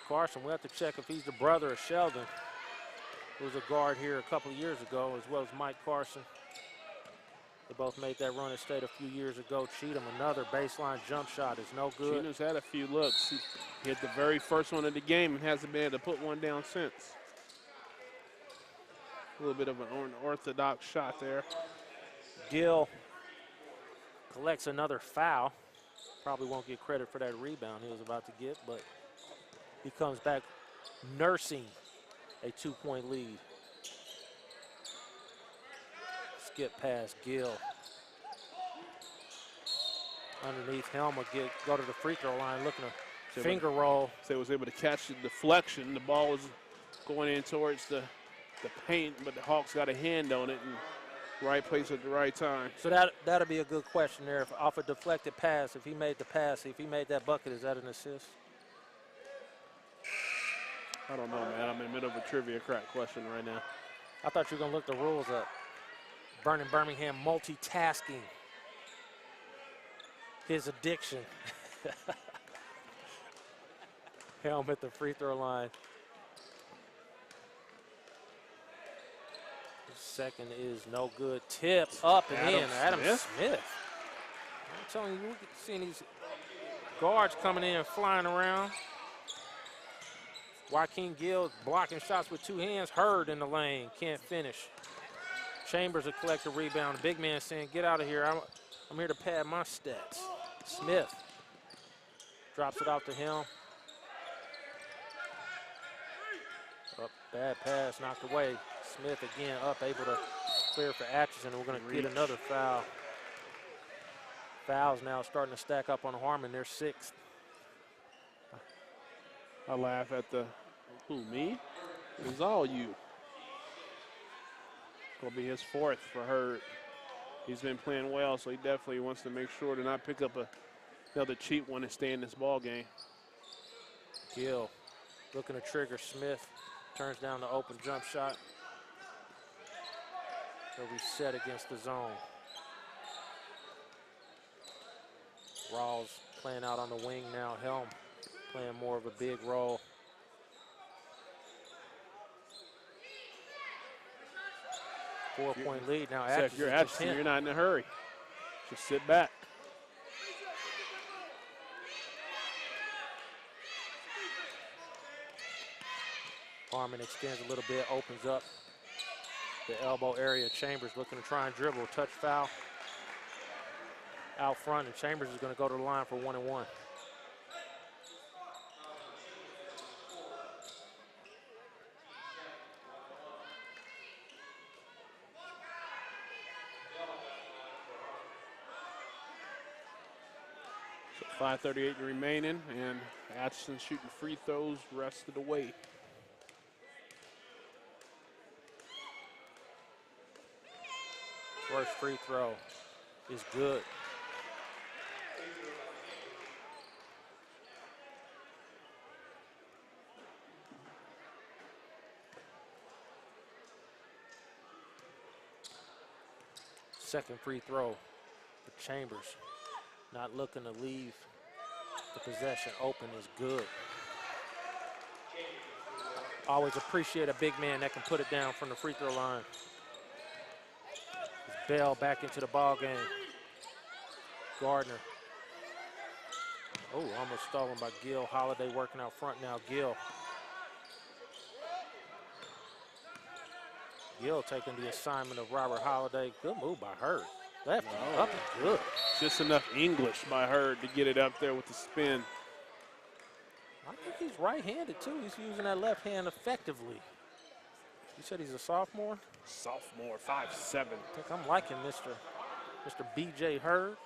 Carson, we have to check if he's the brother of Sheldon, who was a guard here a couple of years ago, as well as Mike Carson. They both made that run at state a few years ago. Cheatham, another baseline jump shot is no good. Cheatham's had a few looks. He hit the very first one of the game and hasn't been able to put one down since. A little bit of an unorthodox shot there. Gill collects another foul. Probably won't get credit for that rebound he was about to get, but he comes back nursing a 2-point lead. Skip past Gill. Underneath Helm will go to the free throw line looking to finger roll. So was able to catch the deflection. The ball was going in towards the paint, but the Hawks got a hand on it and right place at the right time. So that'll be a good question there. If off a deflected pass, if he made the pass, if he made that bucket, is that an assist? I don't know, man. I'm in the middle of a trivia crack question right now. I thought you were going to look the rules up. Vernon Birmingham multitasking. His addiction. Helm at the free throw line. The second is no good. Tip up and in. Adam Smith. I'm telling you, we're seeing these guards coming in and flying around. Joaquin Gill blocking shots with 2 hands. Hurd in the lane. Can't finish. Chambers will collect the rebound. The big man saying, get out of here. I'm here to pad my stats. Smith drops it off to him. Up, bad pass, knocked away. Smith again up, able to clear for Atchison. We're going to get another foul. Fouls now starting to stack up on Harmon. They're 6th. I laugh at who, me? It was all you. Going to be his 4th for Hurd. He's been playing well, so he definitely wants to make sure to not pick up another cheap one and stay in this ball game. Gill looking to trigger Smith. Turns down the open jump shot. He'll reset against the zone. Rawls playing out on the wing now. Helm playing more of a big role. Four-point lead now. If you're Atchison, you're not in a hurry. Just sit back. Harmon extends a little bit, opens up the elbow area. Chambers looking to try and dribble. Touch foul out front, and Chambers is going to go to the line for 1-and-1. So 5:38 remaining, and Atchison shooting free throws rest of the way. First free throw is good. Second free throw for Chambers. Not looking to leave the possession open is good. Always appreciate a big man that can put it down from the free throw line. Bell back into the ball game. Gardner. Oh, almost stolen by Gill. Holiday working out front now. Gill. Gill taking the assignment of Robert Holiday. Good move by Hurd. Left up and good. Just enough English by Hurd to get it up there with the spin. I think he's right-handed too. He's using that left hand effectively. You said he's a sophomore? Sophomore, 5'7". I think I'm liking Mr. B.J. Hurd.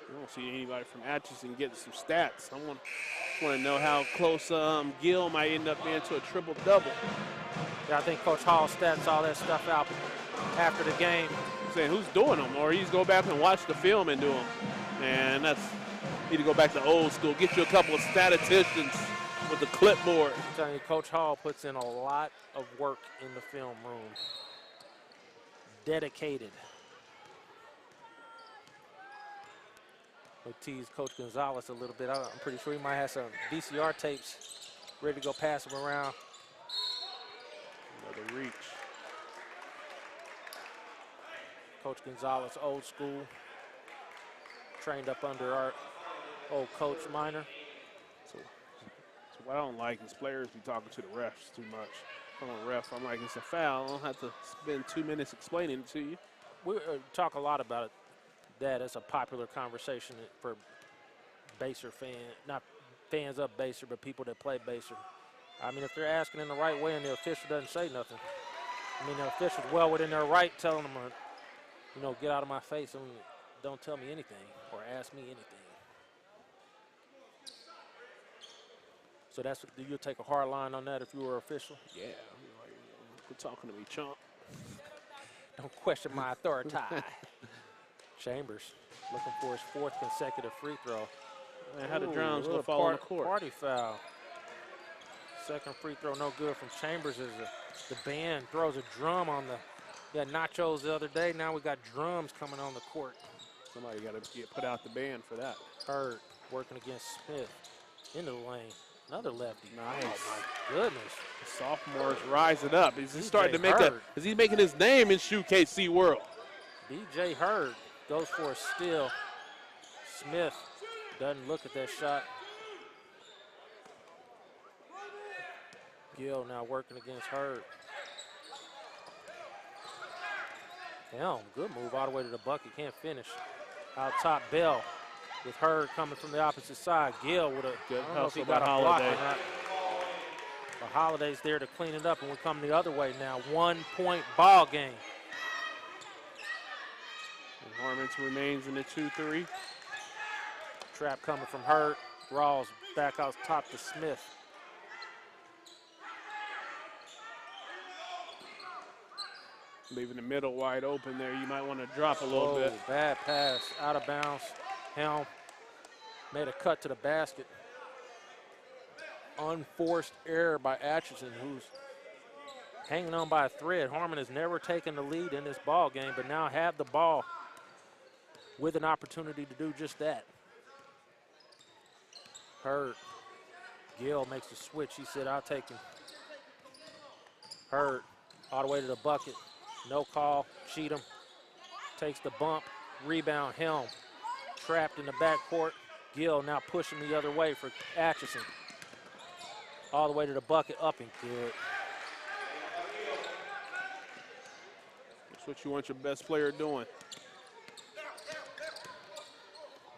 I don't see anybody from Atchison getting some stats. I want to know how close Gill might end up being to a triple-double. Yeah, I think Coach Hall stats all that stuff out after the game. Saying who's doing them, or he's go back and watch the film and do them. Man, need to go back to old school. Get you a couple of statisticians with the clipboard. I'm telling you, Coach Hall puts in a lot of work in the film room. Dedicated. We'll tease Coach Gonzalez a little bit. I'm pretty sure he might have some VCR tapes ready to go pass them around. Another reach. Coach Gonzalez, old school. Trained up under our old Coach Minor. So what I don't like is players be talking to the refs too much. I'm a ref. I'm like, it's a foul. I don't have to spend 2 minutes explaining it to you. We talk a lot about it. That is a popular conversation for baser fans, not fans of baser, but people that play baser. I mean, if they're asking in the right way and the official doesn't say nothing, I mean, the official's well within their right telling them, you know, get out of my face and don't tell me anything or ask me anything. So that's you'll take a hard line on that if you were official? Yeah. Quit talking to me, chump. Don't question my authority. Chambers looking for his 4th consecutive free throw. Man, how the drums gonna fall on the court? Party foul. 2nd free throw, no good from Chambers as the band throws a drum on the. We had nachos the other day. Now we got drums coming on the court. Somebody got to get put out the band for that. Hurd working against Smith into the lane. Another lefty. Nice. Oh my goodness. The sophomore's rising up. Is he starting to make Hurd. Is he making his name in SHUKC world? DJ Hurd goes for a steal. Smith doesn't look at that shot. Gill now working against Hurd. Helm, good move all the way to the bucket, can't finish. Out top, Bell with Hurd coming from the opposite side. Gill with a good hustle by Holiday. But Holiday's there to clean it up, and we come the other way now. 1-point ball game. And Harmon remains in the 2-3. Trap coming from Hurd. Rawls back out top to Smith. Leaving the middle wide open there. You might want to drop a little bit. Bad pass, out of bounds. Helm made a cut to the basket. Unforced error by Atchison, who's hanging on by a thread. Harmon has never taken the lead in this ball game, but now have the ball with an opportunity to do just that. Hurd. Gill makes the switch. He said, I'll take him. Hurd all the way to the bucket. No call. Cheatham takes the bump. Rebound. Helm trapped in the backcourt. Gill now pushing the other way for Atchison. All the way to the bucket. Up and good. That's what you want your best player doing.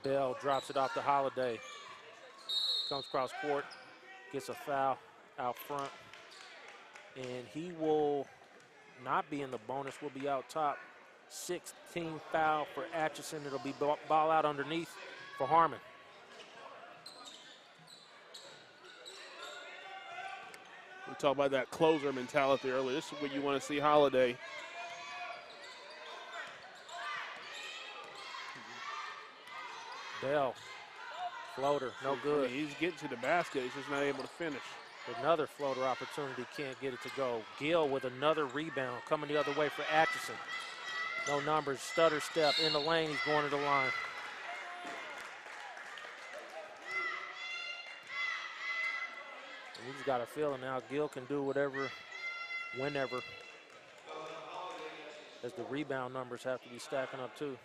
Bell drops it off to Holiday. Comes across court. Gets a foul out front. And he will not be in the bonus. Will be out top. 16 foul for Atchison. It'll be ball out underneath for Harmon. We talked about that closer mentality earlier. This is what you want to see Holiday. Bell, floater, no good. I mean, he's getting to the basket. He's just not able to finish. Another floater opportunity, can't get it to go. Gill with another rebound, coming the other way for Atchison. No numbers, stutter step in the lane. He's going to the line. And he's got a feeling now Gill can do whatever, whenever, as the rebound numbers have to be stacking up too.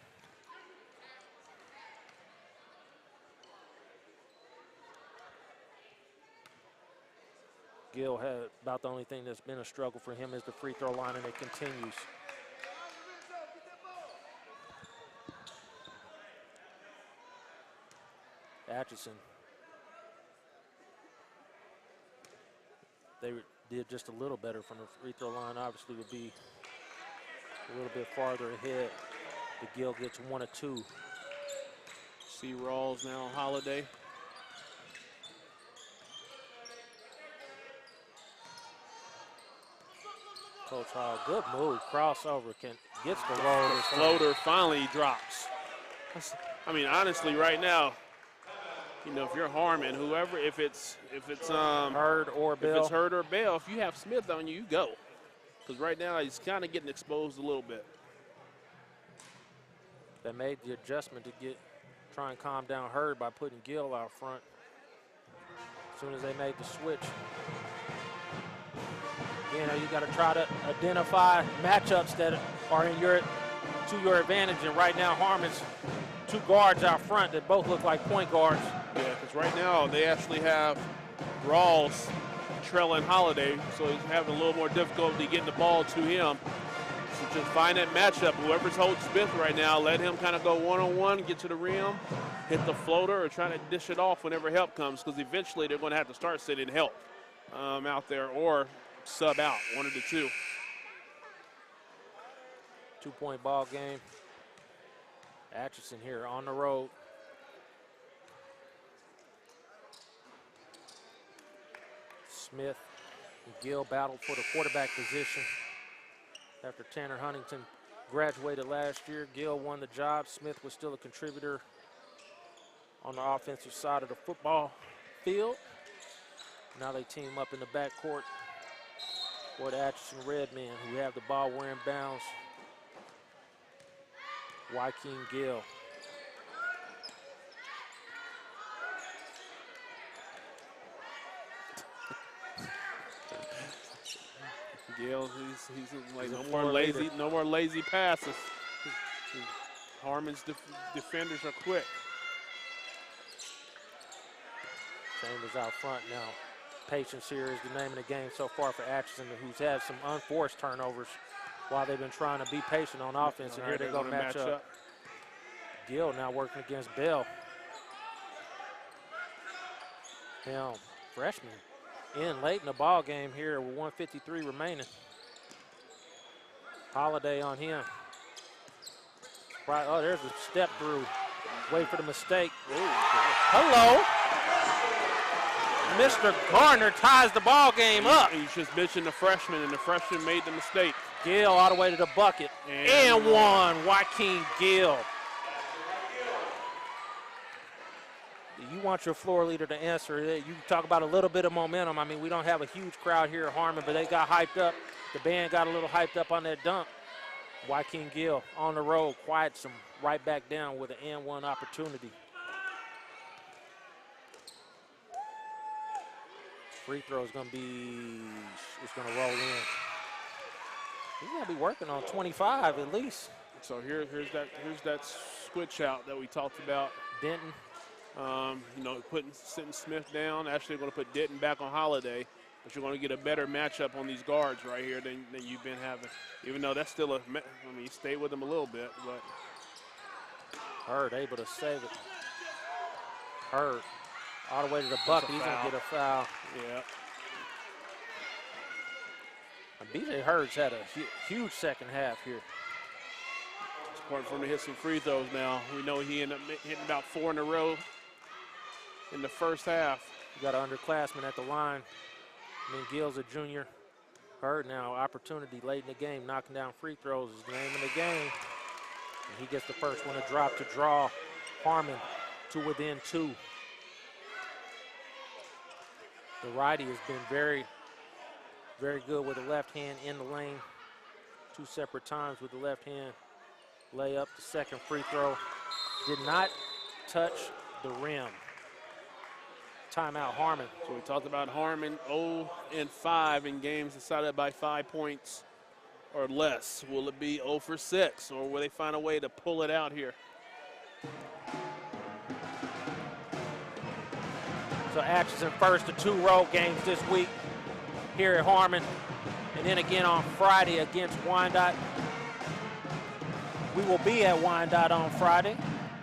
Gill had about the only thing that's been a struggle for him is the free throw line, and it continues. Atchison. They did just a little better from the free throw line. Obviously would be a little bit farther ahead. But Gill gets 1 of 2. See Rawls now on Holiday. Coach Hall, good move. Crossover gets the roll. The floater finally drops. I mean, honestly, right now, you know, if you're Harmon, whoever, if it's Hurd or Bell. If it's Hurd or Bell, if you have Smith on you, you go. Because right now he's kind of getting exposed a little bit. They made the adjustment to try and calm down Hurd by putting Gill out front. As soon as they made the switch. You know, you got to try to identify matchups that are to your advantage. And right now, Harmon's 2 guards out front that both look like point guards. Yeah, because right now they actually have Rawls trailing Holiday, so he's having a little more difficulty getting the ball to him. So just find that matchup. Whoever's holding Smith right now, let him kind of go one-on-one, get to the rim, hit the floater, or try to dish it off whenever help comes, because eventually they're going to have to start sending help out there or sub out, one of the two. 2-point ball game. Atchison here on the road. Smith and Gill battled for the quarterback position. After Tanner Huntington graduated last year, Gill won the job. Smith was still a contributor on the offensive side of the football field. Now they team up in the backcourt for the Atchison Redmen, who have the ball wearing bounds. Joaquin Gill. Gill, he's like no more lazy passes. Harmon's defenders are quick. Chambers out front now. Patience here is the name of the game so far for Atchison, who's had some unforced turnovers while they've been trying to be patient on offense. And here they go match up. Gill now working against Bell. Helm, freshman, in late in the ball game here with 1:53 remaining. Holiday on him. Right, oh, there's a step through. Wait for the mistake. Ooh. Hello. Mr. Garner ties the ball game up. He's just mentioned the freshman, and the freshman made the mistake. Gill all the way to the bucket. And one, Joaquin Gill. You want your floor leader to answer. You talk about a little bit of momentum. I mean, we don't have a huge crowd here at Harmon, but they got hyped up. The band got a little hyped up on that dunk. Joaquin Gill on the road, quiets them right back down with an and-one opportunity. Free throw is going to be, it's going to roll in. He's going to be working on 25 at least. So here's that switch out that we talked about. Denton. You know, sitting Smith down. Actually, going to put Denton back on Holiday, but you're going to get a better matchup on these guards right here than you've been having. Even though that's still I mean, you stay with them a little bit, but. Hurd able to save it. Hurd all the way to the bucket. He's going to get a foul. Yeah. And B.J. Hurd's had a huge second half here. It's important for him to hit some free throws now. We know he ended up hitting about 4 in a row in the first half. You got an underclassman at the line. I mean, Gill's a junior. Hurd now, opportunity late in the game, knocking down free throws is the name of the game. And he gets the first one to drop to draw Harmon to within 2. The righty has been very, very good with the left hand in the lane. 2 separate times with the left hand. Layup, the second free throw. Did not touch the rim. Timeout, Harmon. So we talked about Harmon 0-5 in games decided by 5 points or less. Will it be 0 for 6, or will they find a way to pull it out here? So Atchison first of 2 road games this week here at Harmon, and then again on Friday against Wyandotte. We will be at Wyandotte on Friday.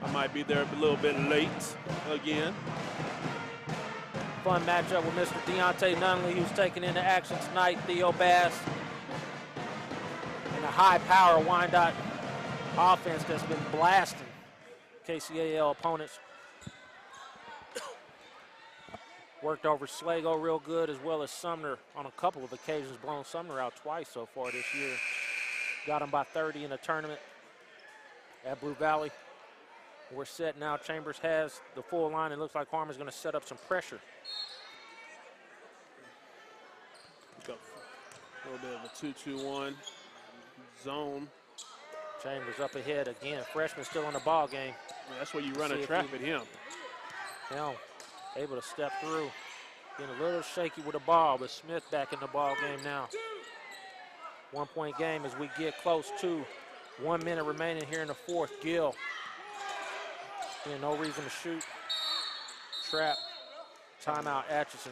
I might be there a little bit late again. Fun matchup with Mr. Deontay Nunley, who's taking into action tonight. Theo Bass and a high-power Wyandotte offense that's been blasting KCAL opponents. Worked over Slago real good, as well as Sumner on a couple of occasions, blown Sumner out twice so far this year. Got him by 30 in the tournament at Blue Valley. We're set now. Chambers has the full line. It looks like Harmon's going to set up some pressure. A little bit of a 2-2-1 zone. Chambers up ahead again. Freshman still in the ball game. Yeah, that's where you run a trap at him. Helm able to step through. Getting a little shaky with the ball, but Smith back in the ball game now. 1-point game as we get close to 1 minute remaining here in the fourth. Gill. Yeah, no reason to shoot. Trap. Timeout, Atchison.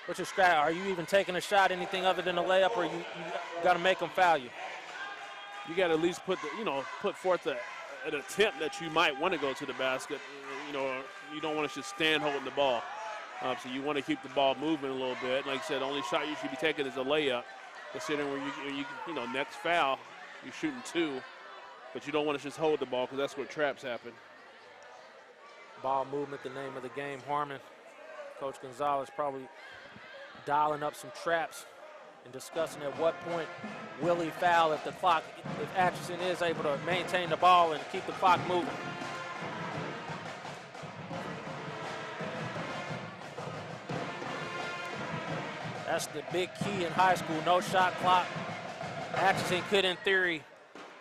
What's your strategy? Are you even taking a shot, anything other than a layup, or you got to make them foul you? You got to at least put forth an attempt that you might want to go to the basket. You know, you don't want to just stand holding the ball. So you want to keep the ball moving a little bit. Like I said, the only shot you should be taking is a layup. Considering where you know, next foul, you're shooting 2, but you don't want to just hold the ball because that's where traps happen. Ball movement, the name of the game. Harmon, Coach Gonzalez probably dialing up some traps and discussing at what point will he foul if Atchison is able to maintain the ball and keep the clock moving. That's the big key in high school, no shot clock. Atchison could, in theory,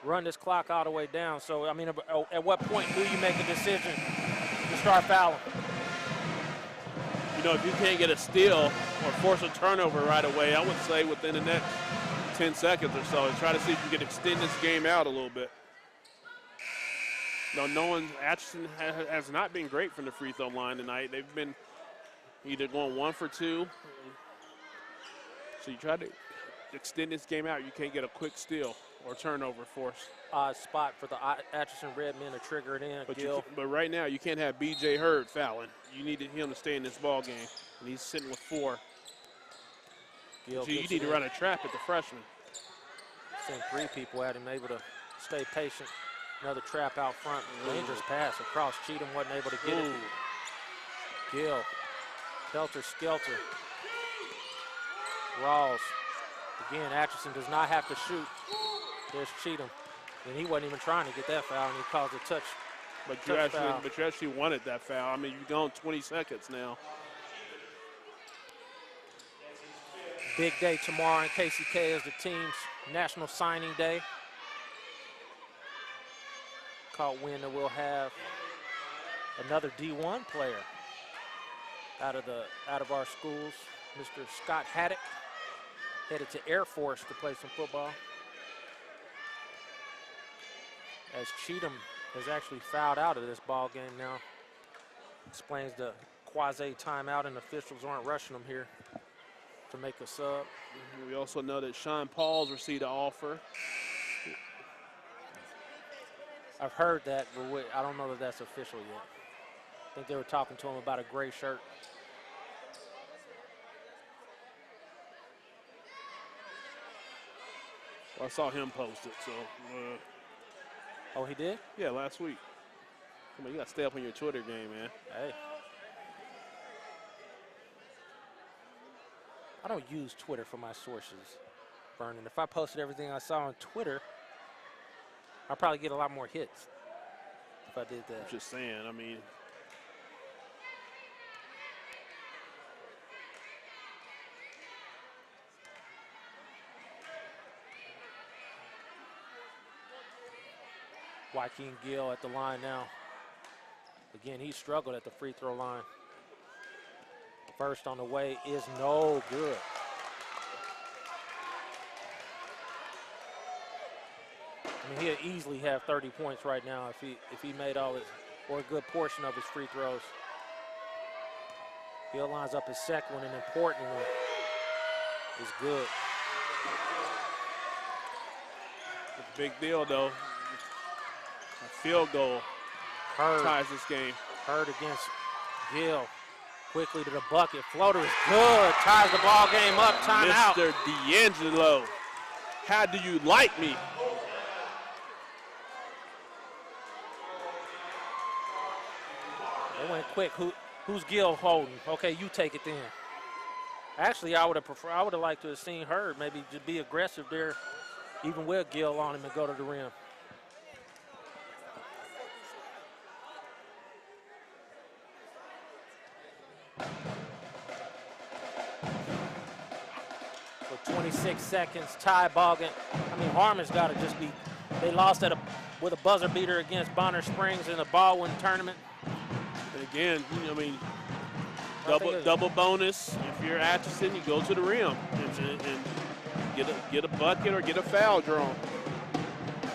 run this clock all the way down. So, I mean, at what point do you make a decision to start fouling? You know, if you can't get a steal or force a turnover right away, I would say within the next 10 seconds or so, and try to see if you can extend this game out a little bit. Now, knowing Atchison has not been great from the free throw line tonight. They've been either going 1 for 2. So you try to extend this game out, you can't get a quick steal or turnover force. Spot for the Atchison Red Men to trigger it in. But right now, you can't have B.J. Hurd fouling. You needed him to stay in this ball game, and he's sitting with 4. So you need to run a trap at the freshman. Sent 3 people at him, able to stay patient. Another trap out front. Dangerous pass across. Cheatham wasn't able to get it. Gill, helter-skelter. Rawls. Again, Atchison does not have to shoot. There's Cheatham. And he wasn't even trying to get that foul, and he caused a touch. But you actually wanted that foul. I mean, you've gone 20 seconds now. Big day tomorrow in KCK is the team's National Signing Day. Caught wind that we'll have another D1 player out of our schools, Mr. Scott Haddock, headed to Air Force to play some football. As Cheatham has actually fouled out of this ball game now. Explains the quasi timeout, and officials aren't rushing him here to make a sub. We also know that Sean Paul's received an offer. I've heard that, but I don't know that that's official yet. I think they were talking to him about a gray shirt. Well, I saw him post it, so. Oh, he did? Yeah, last week. Come on, you got to stay up on your Twitter game, man. Hey. I don't use Twitter for my sources, Vernon. If I posted everything I saw on Twitter, I'd probably get a lot more hits if I did that. I'm just saying, I mean. Joaquin Gill at the line now. Again, he struggled at the free throw line. First on the way is no good. I mean, he'd easily have 30 points right now if he made all his, or a good portion of his free throws. Gill lines up his second one, and important one is good. It's a big deal, though. A field goal ties this game. Hurd against Gill. Quickly to the bucket. Floater is good. Ties the ball game up. Timeout. Mr. D'Angelo, how do you like me? They went quick. Who's Gill holding? Okay, you take it then. Actually, I would have liked to have seen Hurd maybe just be aggressive there, even with Gill on him, and go to the rim. For 26 seconds, tie ball game. I mean, Harmon's got to just be. They lost with a buzzer beater against Bonner Springs in the Baldwin tournament. And again, I mean, double bonus. If you're Atchison, you go to the rim and get a bucket or get a foul drawn.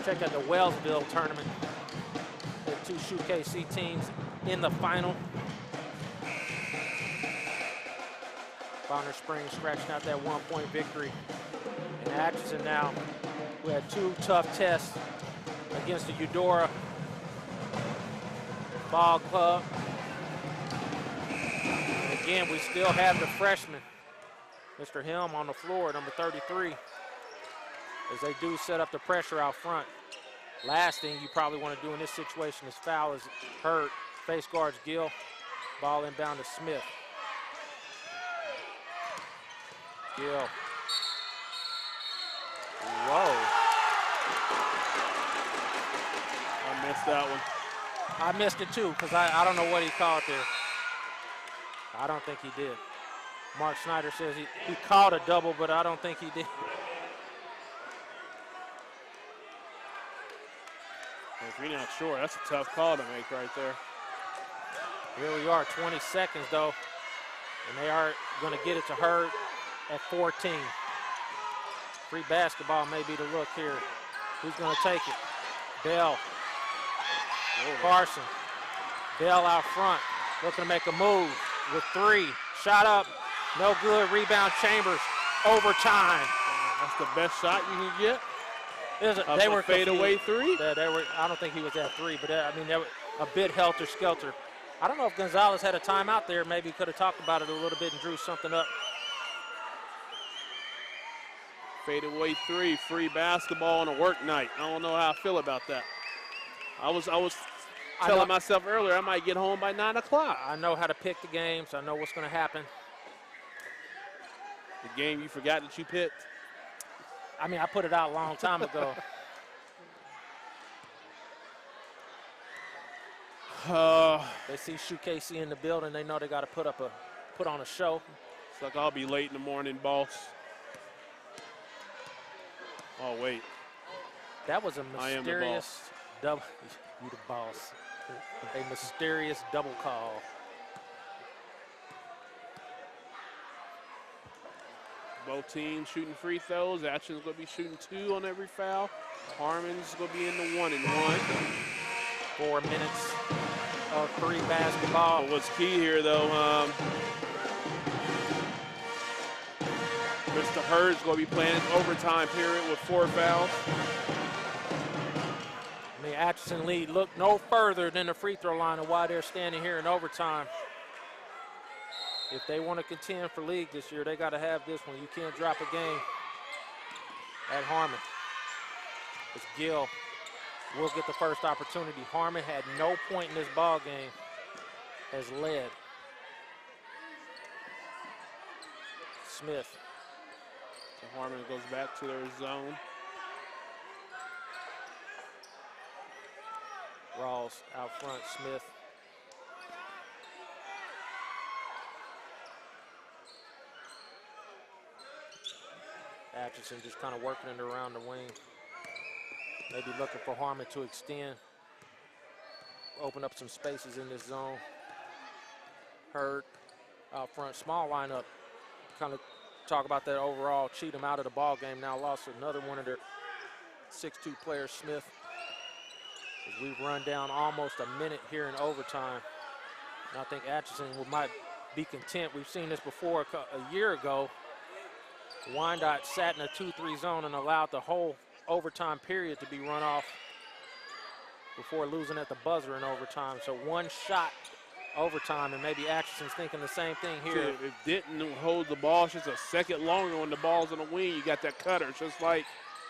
Check out the Wellsville tournament. The 2 SHUKC teams in the final. Bonner Springs scratching out that 1-point victory. And Atchison now, we had 2 tough tests against the Eudora Ball Club. And again, we still have the freshman, Mr. Helm, on the floor, number 33, as they do set up the pressure out front. Last thing you probably want to do in this situation is foul as Hurt. Face guards Gill. Ball inbound to Smith. Gill. Whoa. I missed that one. I missed it too, because I don't know what he called there. I don't think he did. Mark Snyder says he called a double, but I don't think he did. If you're not sure, that's a tough call to make right there. Here we are, 20 seconds though, and they are going to get it to Hurd at 14. Free basketball may be the look here. Who's going to take it? Bell. Carson. Bell out front, looking to make a move with 3. Shot up, no good. Rebound Chambers. Overtime. That's the best shot you can get. They were fadeaway 3. I don't think he was at 3, but I mean, they were a bit helter-skelter. I don't know if Gonzalez had a timeout there. Maybe he could have talked about it a little bit and drew something up. Fadeaway 3, free basketball on a work night. I don't know how I feel about that. I was telling myself earlier I might get home by 9 o'clock. I know how to pick the games. I know what's going to happen. The game you forgot that you picked? I mean, I put it out a long time ago. They see SHUKC in the building. They know they got to put on a show. It's like I'll be late in the morning, boss. Oh, wait. That was a mysterious double. You the boss. A mysterious double call. Both teams shooting free throws. Atchison's going to be shooting 2 on every foul. Harmon's going to be in the 1-and-1. 4 minutes of free basketball. What's key here, though, Mr. Hurd's going to be playing his overtime period with 4 fouls. The Atchison lead look no further than the free throw line of why they're standing here in overtime. If they want to contend for league this year, they got to have this one. You can't drop a game at Harmon. It's Gill will get the first opportunity. Harmon had no point in this ball game, has led. Smith. So Harmon goes back to their zone. Rawls out front, Smith. Atchison just kind of working it around the wing. Maybe looking for Harmon to extend. Open up some spaces in this zone. Hurd out front, small lineup. Kind of talk about that overall. Cheat them out of the ball game. Now lost another one of their 6'2" players, Smith. As we've run down almost a minute here in overtime. And I think Atchison might be content. We've seen this before a year ago. Wyandotte sat in a 2-3 zone and allowed the whole overtime period to be run off before losing at the buzzer in overtime. So 1 shot overtime, and maybe Atchison's thinking the same thing here. If Denton hold the ball just a second longer when the ball's on the wing, you got that cutter, just like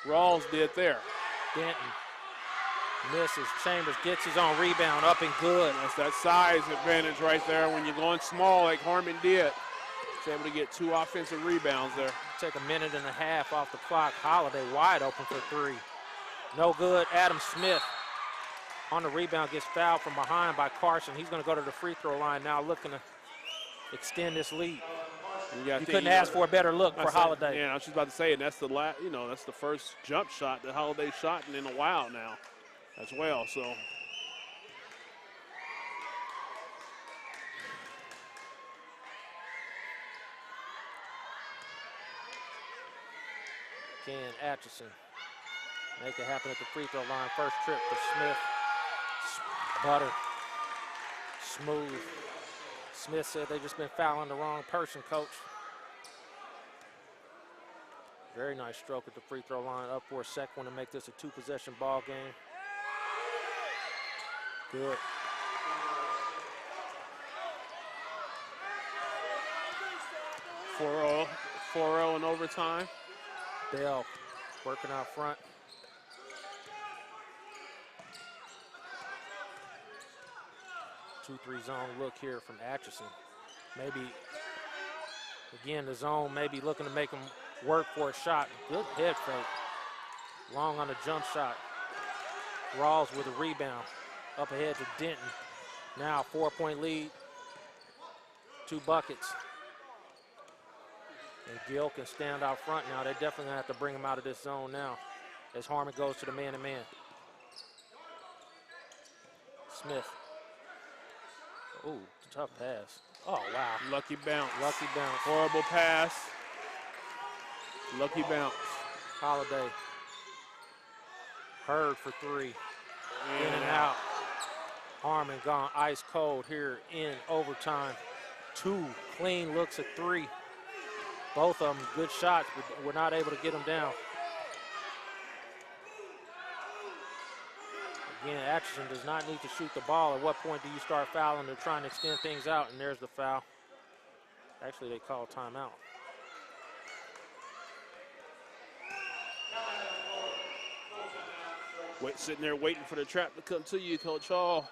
Rawls did there. Denton misses. Chambers gets his own rebound up and good. That's that size advantage right there when you're going small like Harmon did. He's able to get 2 offensive rebounds there. Take a minute and a half off the clock. Holiday wide open for 3. No good. Adam Smith on the rebound gets fouled from behind by Carson. He's going to go to the free throw line now, looking to extend this lead. You couldn't ask for a better look for Holiday. Yeah, I was just about to say, and that's that's the first jump shot that Holiday shot in a while now, as well. So. Can Atchison make it happen at the free throw line? First trip for Smith. Butter. Smooth. Smith said they've just been fouling the wrong person, coach. Very nice stroke at the free throw line, up for a second one to make this a 2-possession ball game. Good. Four-0 in overtime. Bell working out front. Two-three zone look here from Atchison. Maybe, again, the zone maybe looking to make him work for a shot. Good head fake. Long on the jump shot. Rawls with a rebound. Up ahead to Denton. Now 4-point lead. 2 buckets. And Gill can stand out front now. They're definitely going to have to bring him out of this zone now as Harmon goes to the man-to-man. Smith. Ooh, tough pass. Oh, wow. Lucky bounce. Lucky bounce. Horrible pass. Lucky bounce. Holiday. Hurd for 3. In and out. Harmon gone ice cold here in overtime. 2 clean looks at 3. Both of them good shots, but we're not able to get them down. Again, Atchison does not need to shoot the ball. At what point do you start fouling? They're trying to extend things out, and there's the foul. Actually, they call timeout. Sitting there waiting for the trap to come to you, Coach Hall.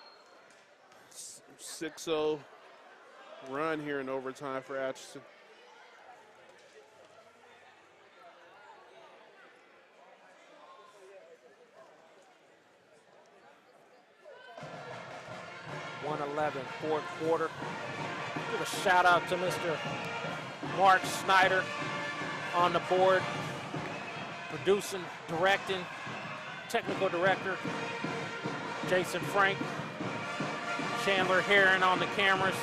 6-0 run here in overtime for Atchison. Fourth quarter. Give a shout out to Mr. Mark Snyder on the board, producing, directing, technical director, Jason Frank, Chandler Heron on the cameras.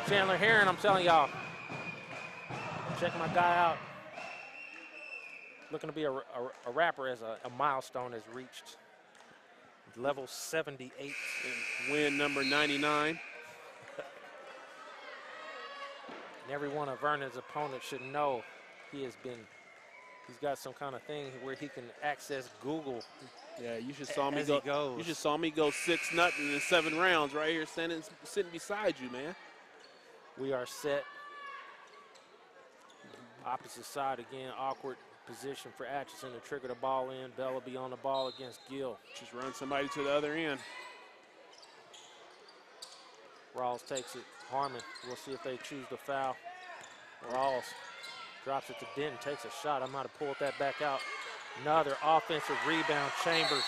Chandler Heron, I'm telling y'all, check my guy out. Looking to be a rapper as a milestone is reached. Level 78. And win number 99. And every one of Vernon's opponents should know he's got some kind of thing where he can access Google. Yeah, you should saw me as go. he goes. You just saw me go 6-0 in 7 rounds right here, sitting beside you, man. We are set. Opposite side again, awkward position for Atchison to trigger the ball in. Bell will be on the ball against Gill. Just run somebody to the other end. Rawls takes it. Harmon, we'll see if they choose the foul. Rawls drops it to Denton, takes a shot. I might have pulled that back out. Another offensive rebound, Chambers.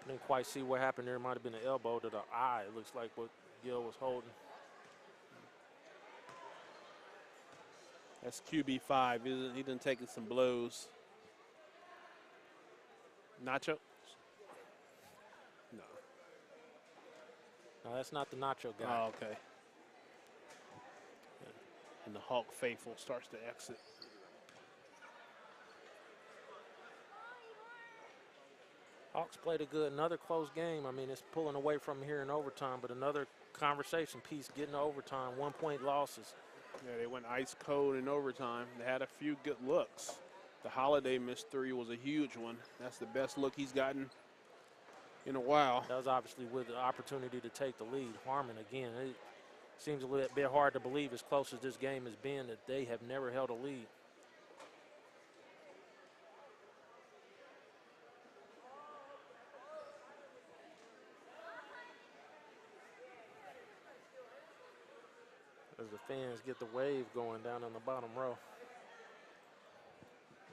Didn't quite see what happened there. It might have been an elbow to the eye. It looks like what Gill was holding. That's QB5. He done taken some blows. Nacho? No. No, that's not the Nacho guy. Oh, okay. And the Hawk faithful starts to exit. Hawks played another close game. I mean, it's pulling away from here in overtime, but another conversation piece getting to overtime, 1-point losses. Yeah, they went ice cold in overtime. They had a few good looks. The Holiday missed 3 was a huge one. That's the best look he's gotten in a while. That was obviously with the opportunity to take the lead. Harmon, again, it seems a little bit hard to believe as close as this game has been that they have never held a lead. As the fans get the wave going down on the bottom row.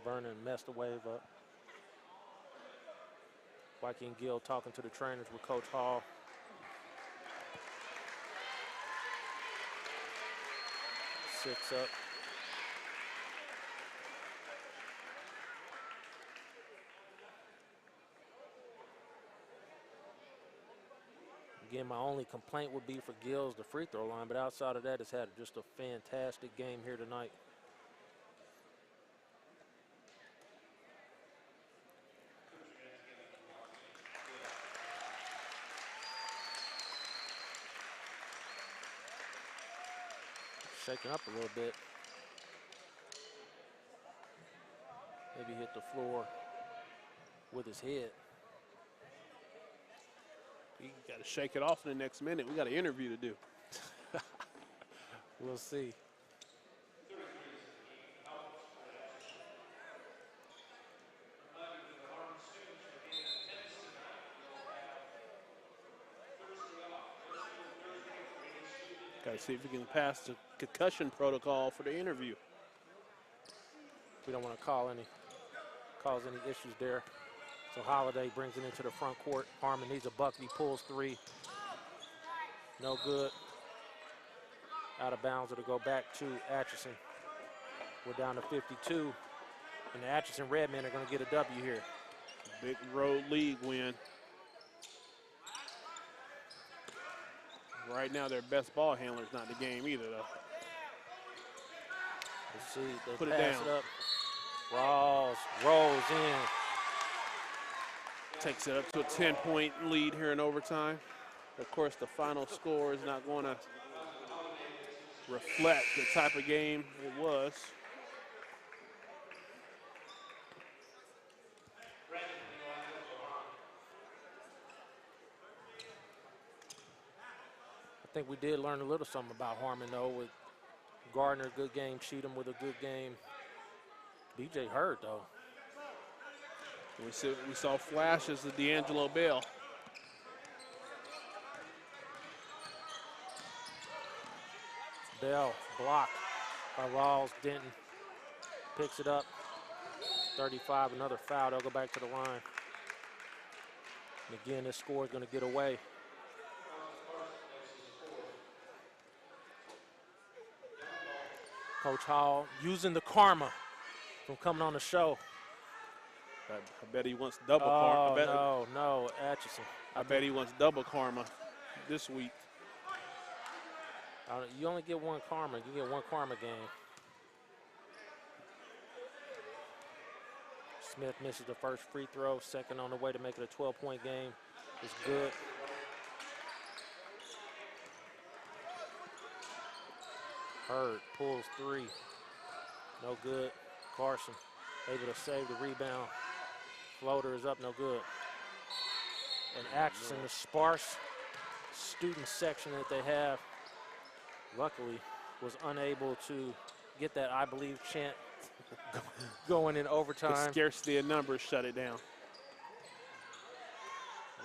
Vernon messed the wave up. Joaquin Gill talking to the trainers with Coach Hall. Six up. Again, my only complaint would be for Gill's the free throw line, but outside of that, it's had just a fantastic game here tonight. shaking up a little bit. Maybe hit the floor with his head. He got to shake it off in the next minute. We got an interview to do. We'll see. Got to see if we can pass the concussion protocol for the interview. We don't want to cause any issues there. So Holiday brings it into the front court. Harmon needs a bucket. He pulls three. No good. Out of bounds. It'll go back to Atchison. We're down to 52. And the Atchison Redmen are going to get a W here. Big road league win. Right now, their best ball handler's not in the game either, though. Let's see. They Put pass it down. it up. Rawls rolls in. Takes it up to a 10-point lead here in overtime. Of course, the final score is not going to reflect the type of game it was. I think we did learn a little something about Harmon, though, with Gardner, good game. Cheatham with a good game. BJ hurt, though. We saw flashes of D'Angelo Bell. Bell blocked by Rawls. Denton picks it up. 35, another foul. They'll go back to the line. And again, this score is going to get away. Coach Hall using the karma from coming on the show. I bet he wants double karma. No, Atchison. I bet he wants double karma this week. You only get one karma. You get one karma game. Smith misses the first free throw. Second on the way to make it a 12-point game. It's good. Hurd pulls three. No good. Carson able to save the rebound. Floater is up, no good. And Atchison, the sparse student section that they have, luckily was unable to get that I believe chant going in overtime. The scarcity of numbers shut it down.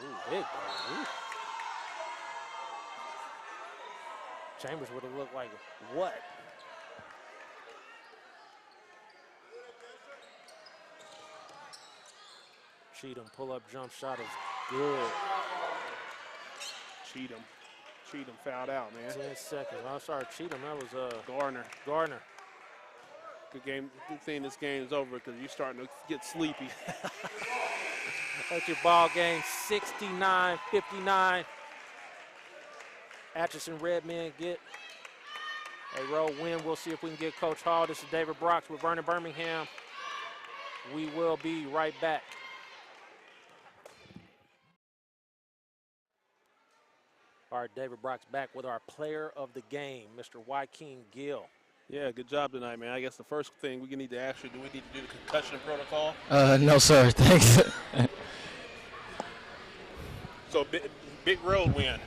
Ooh, big ball. Ooh. Chambers would have looked like what? Cheatham pull-up jump shot is good. Cheatham fouled out, man. 10 seconds. I'm sorry, Cheatham. That was Gardner. Good game. Good thing this game is over because you're starting to get sleepy. That's your ball game. 69-59. Atchison Redmen get a road win. We'll see if we can get Coach Hall. This is David Brox with Vernon Birmingham. We will be right back. All right, David Brox back with our player of the game, Mr. Joaquin Gill. Yeah, good job tonight, man. I guess the first thing we need to ask you, do we need to do the concussion protocol? No, sir. Thanks. So big road win.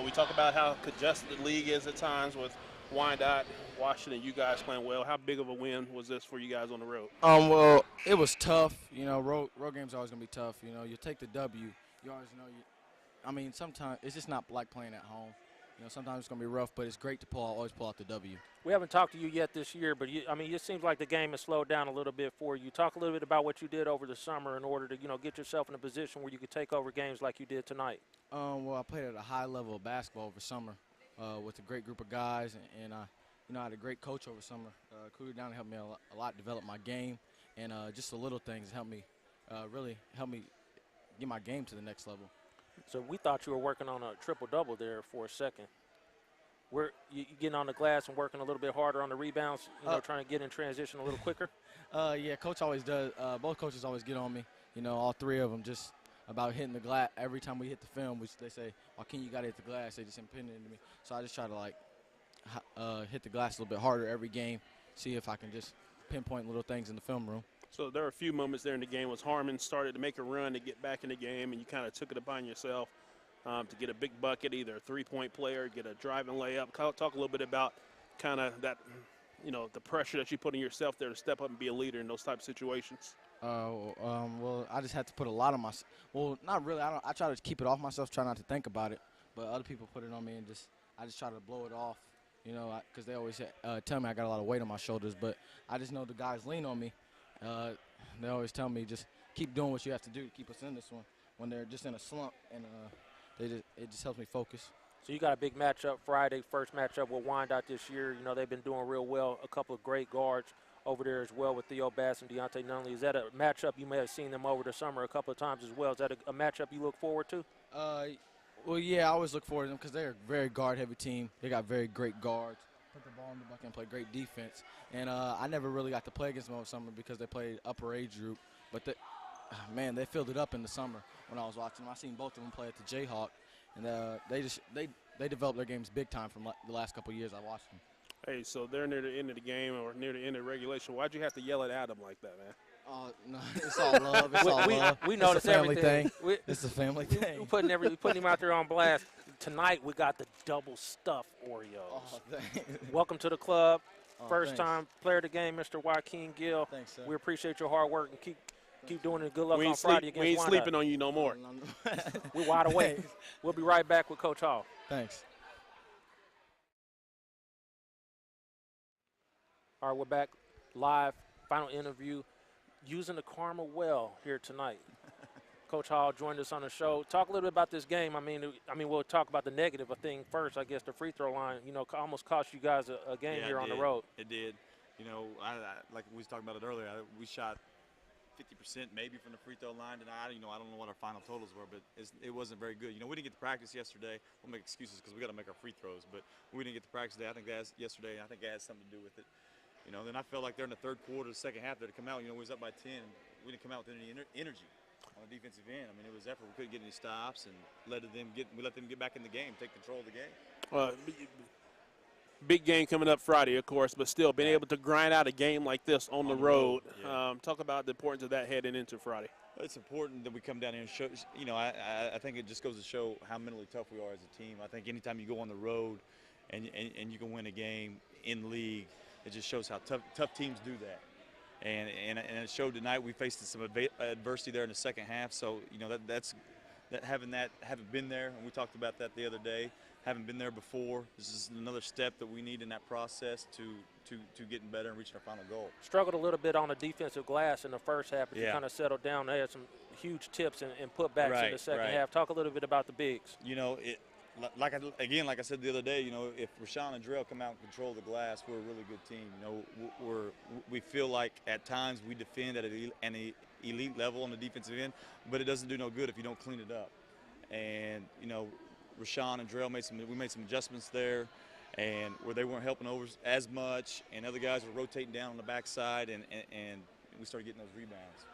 We talk about how congested the league is at times with Wyandotte, Washington, you guys playing well. How big of a win was this for you guys on the road? Well, it was tough. Road games are always going to be tough. You take the W. You always know sometimes it's just not like playing at home. Sometimes it's going to be rough, but it's great to always pull out the W. We haven't talked to you yet this year, but it seems like the game has slowed down a little bit for you. Talk a little bit about what you did over the summer in order to, get yourself in a position where you could take over games like you did tonight. Well, I played at a high level of basketball over summer with a great group of guys, and I had a great coach over summer. Cooler down helped me a lot develop my game, and just the little things helped me really help me get my game to the next level. So we thought you were working on a triple-double there for a second. You getting on the glass and working a little bit harder on the rebounds, trying to get in transition a little quicker? Yeah, coach always does. Both coaches always get on me. All three of them just about hitting the glass. Every time we hit the film, they say, Joaquin, you got to hit the glass. They just impinted into me. So I just try to, hit the glass a little bit harder every game, see if I can just pinpoint little things in the film room. So there were a few moments there in the game was Harmon started to make a run to get back in the game, and you kind of took it upon yourself to get a big bucket, either a three-point player, get a driving layup. Talk a little bit about kind of that, the pressure that you put on yourself there to step up and be a leader in those type of situations. Well, I just had to put a lot on myself. Well, not really. I try to keep it off myself, try not to think about it. But other people put it on me, and I just try to blow it off, because they always tell me I got a lot of weight on my shoulders. But I just know the guys lean on me. They always tell me just keep doing what you have to do to keep us in this one when they're just in a slump, and it just helps me focus. So you got a big matchup Friday, first matchup with Wyandotte this year. They've been doing real well. A couple of great guards over there as well with Theo Bass and Deontay Nunley. Is that a matchup you may have seen them over the summer a couple of times as well? Is that a matchup you look forward to? Well, yeah, I always look forward to them because they're a very guard-heavy team. They got very great guards. Put the ball in the bucket and play great defense. And I never really got to play against them over summer because they played upper age group. But, they filled it up in the summer when I was watching them. I seen both of them play at the Jayhawk. And they developed their games big time from the last couple of years I watched them. Hey, so they're near the end of the game or near the end of regulation. Why'd you have to yell at Adam like that, man? No, it's all love. It's all love. We know it's a family everything. thing. It's a family thing. We're putting him out there on blast. Tonight we got the double stuffed Oreos. Oh, thanks. Welcome to the club. First Thanks. time player of the game, Mr. Joaquin Gill. Thanks, sir. We appreciate your hard work and keep doing it. Good luck We on ain't, Friday against we ain't Wyandotte. sleeping on you no more. We're wide awake. We'll be right back with Coach Hall. Thanks. All right, we're back live. Final interview using the Karma well here tonight. Coach Hall joined us on the show. Talk a little bit about this game. I mean, we'll talk about the negative thing first. I guess the free throw line, almost cost you guys a game here on the road. It did. I like we was talking about it earlier. We shot 50% maybe from the free throw line, and I don't know what our final totals were, but it wasn't very good. We didn't get to practice yesterday. We'll make excuses because we got to make our free throws, but we didn't get to practice today. I think that has something to do with it. Then I felt like there in the third quarter, the second half, there to come out. We was up by 10. We didn't come out with any energy on the defensive end. It was effort. We couldn't get any stops, and we let them get back in the game, take control of the game. Big game coming up Friday, of course, but still being able to grind out a game like this on the road. Yeah. Talk about the importance of that heading into Friday. It's important that we come down here and show. I think it just goes to show how mentally tough we are as a team. I think anytime you go on the road and you can win a game in league, it just shows how tough teams do that. And it showed tonight. We faced some adversity there in the second half. So having been there, and we talked about that the other day. Haven't been there before. This is another step that we need in that process to getting better and reaching our final goal. Struggled a little bit on the defensive glass in the first half, but Yeah. you kind of settled down. They had some huge tips and putbacks in the second Right. half. Talk a little bit about the bigs. Like I said the other day, if Rashawn and Drell come out and control the glass, we're a really good team. We feel like at times we defend at an elite level on the defensive end, but it doesn't do no good if you don't clean it up. And Rashawn and Drell made some adjustments there, and where they weren't helping over as much, and other guys were rotating down on the backside, and we started getting those rebounds.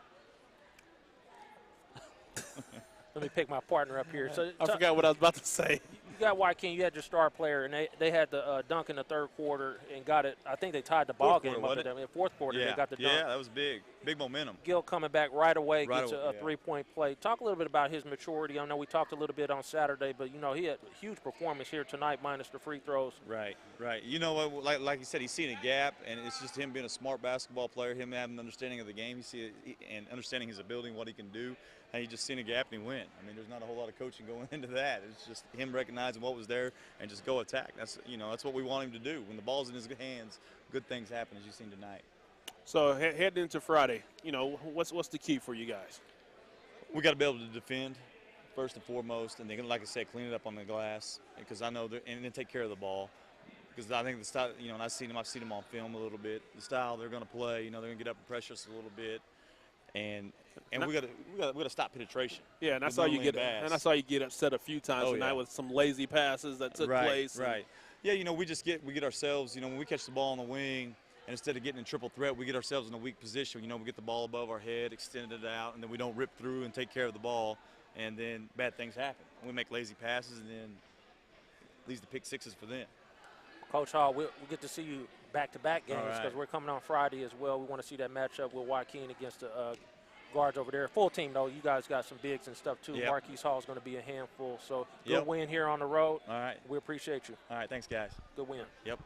Let me pick my partner up here. So I forgot what I was about to say. You got Joaquin, you had your star player, and they had the dunk in the third quarter and got it. I think they tied the ball game up. In the fourth quarter, they got the dunk. Yeah, that was big momentum. Gil coming back right away, gets a yeah. three-point play. Talk a little bit about his maturity. I know we talked a little bit on Saturday, but, he had a huge performance here tonight minus the free throws. Right. You know what, like you said, he's seeing a gap, and it's just him being a smart basketball player, him having an understanding of the game, and understanding his ability and what he can do. And he just seen a gap and he went. There's not a whole lot of coaching going into that. It's just him recognizing what was there and just go attack. That's what we want him to do. When the ball's in his hands, good things happen, as you've seen tonight. So heading into Friday, what's the key for you guys? We got to be able to defend first and foremost, and then, like I said, clean it up on the glass, because I know and then take care of the ball. Because I think the style, and I've seen them on film a little bit. The style they're going to play, they're going to get up and pressure us a little bit. And we got to stop penetration. Yeah, and I saw you get upset a few times tonight with some lazy passes that took place. Right. Yeah, we get ourselves, when we catch the ball on the wing, and instead of getting in triple threat, we get ourselves in a weak position. We get the ball above our head, extend it out, and then we don't rip through and take care of the ball, and then bad things happen. We make lazy passes, and then it leads to pick sixes for them. Coach Hall, we'll get to see you back-to-back games All right. because we're coming on Friday as well. We want to see that matchup with Joaquin against the guards over there. Full team, though. You guys got some bigs and stuff, too. Yep. Marquise Hall is going to be a handful. So good Yep. win here on the road. All right. We appreciate you. All right. Thanks, guys. Good win. Yep.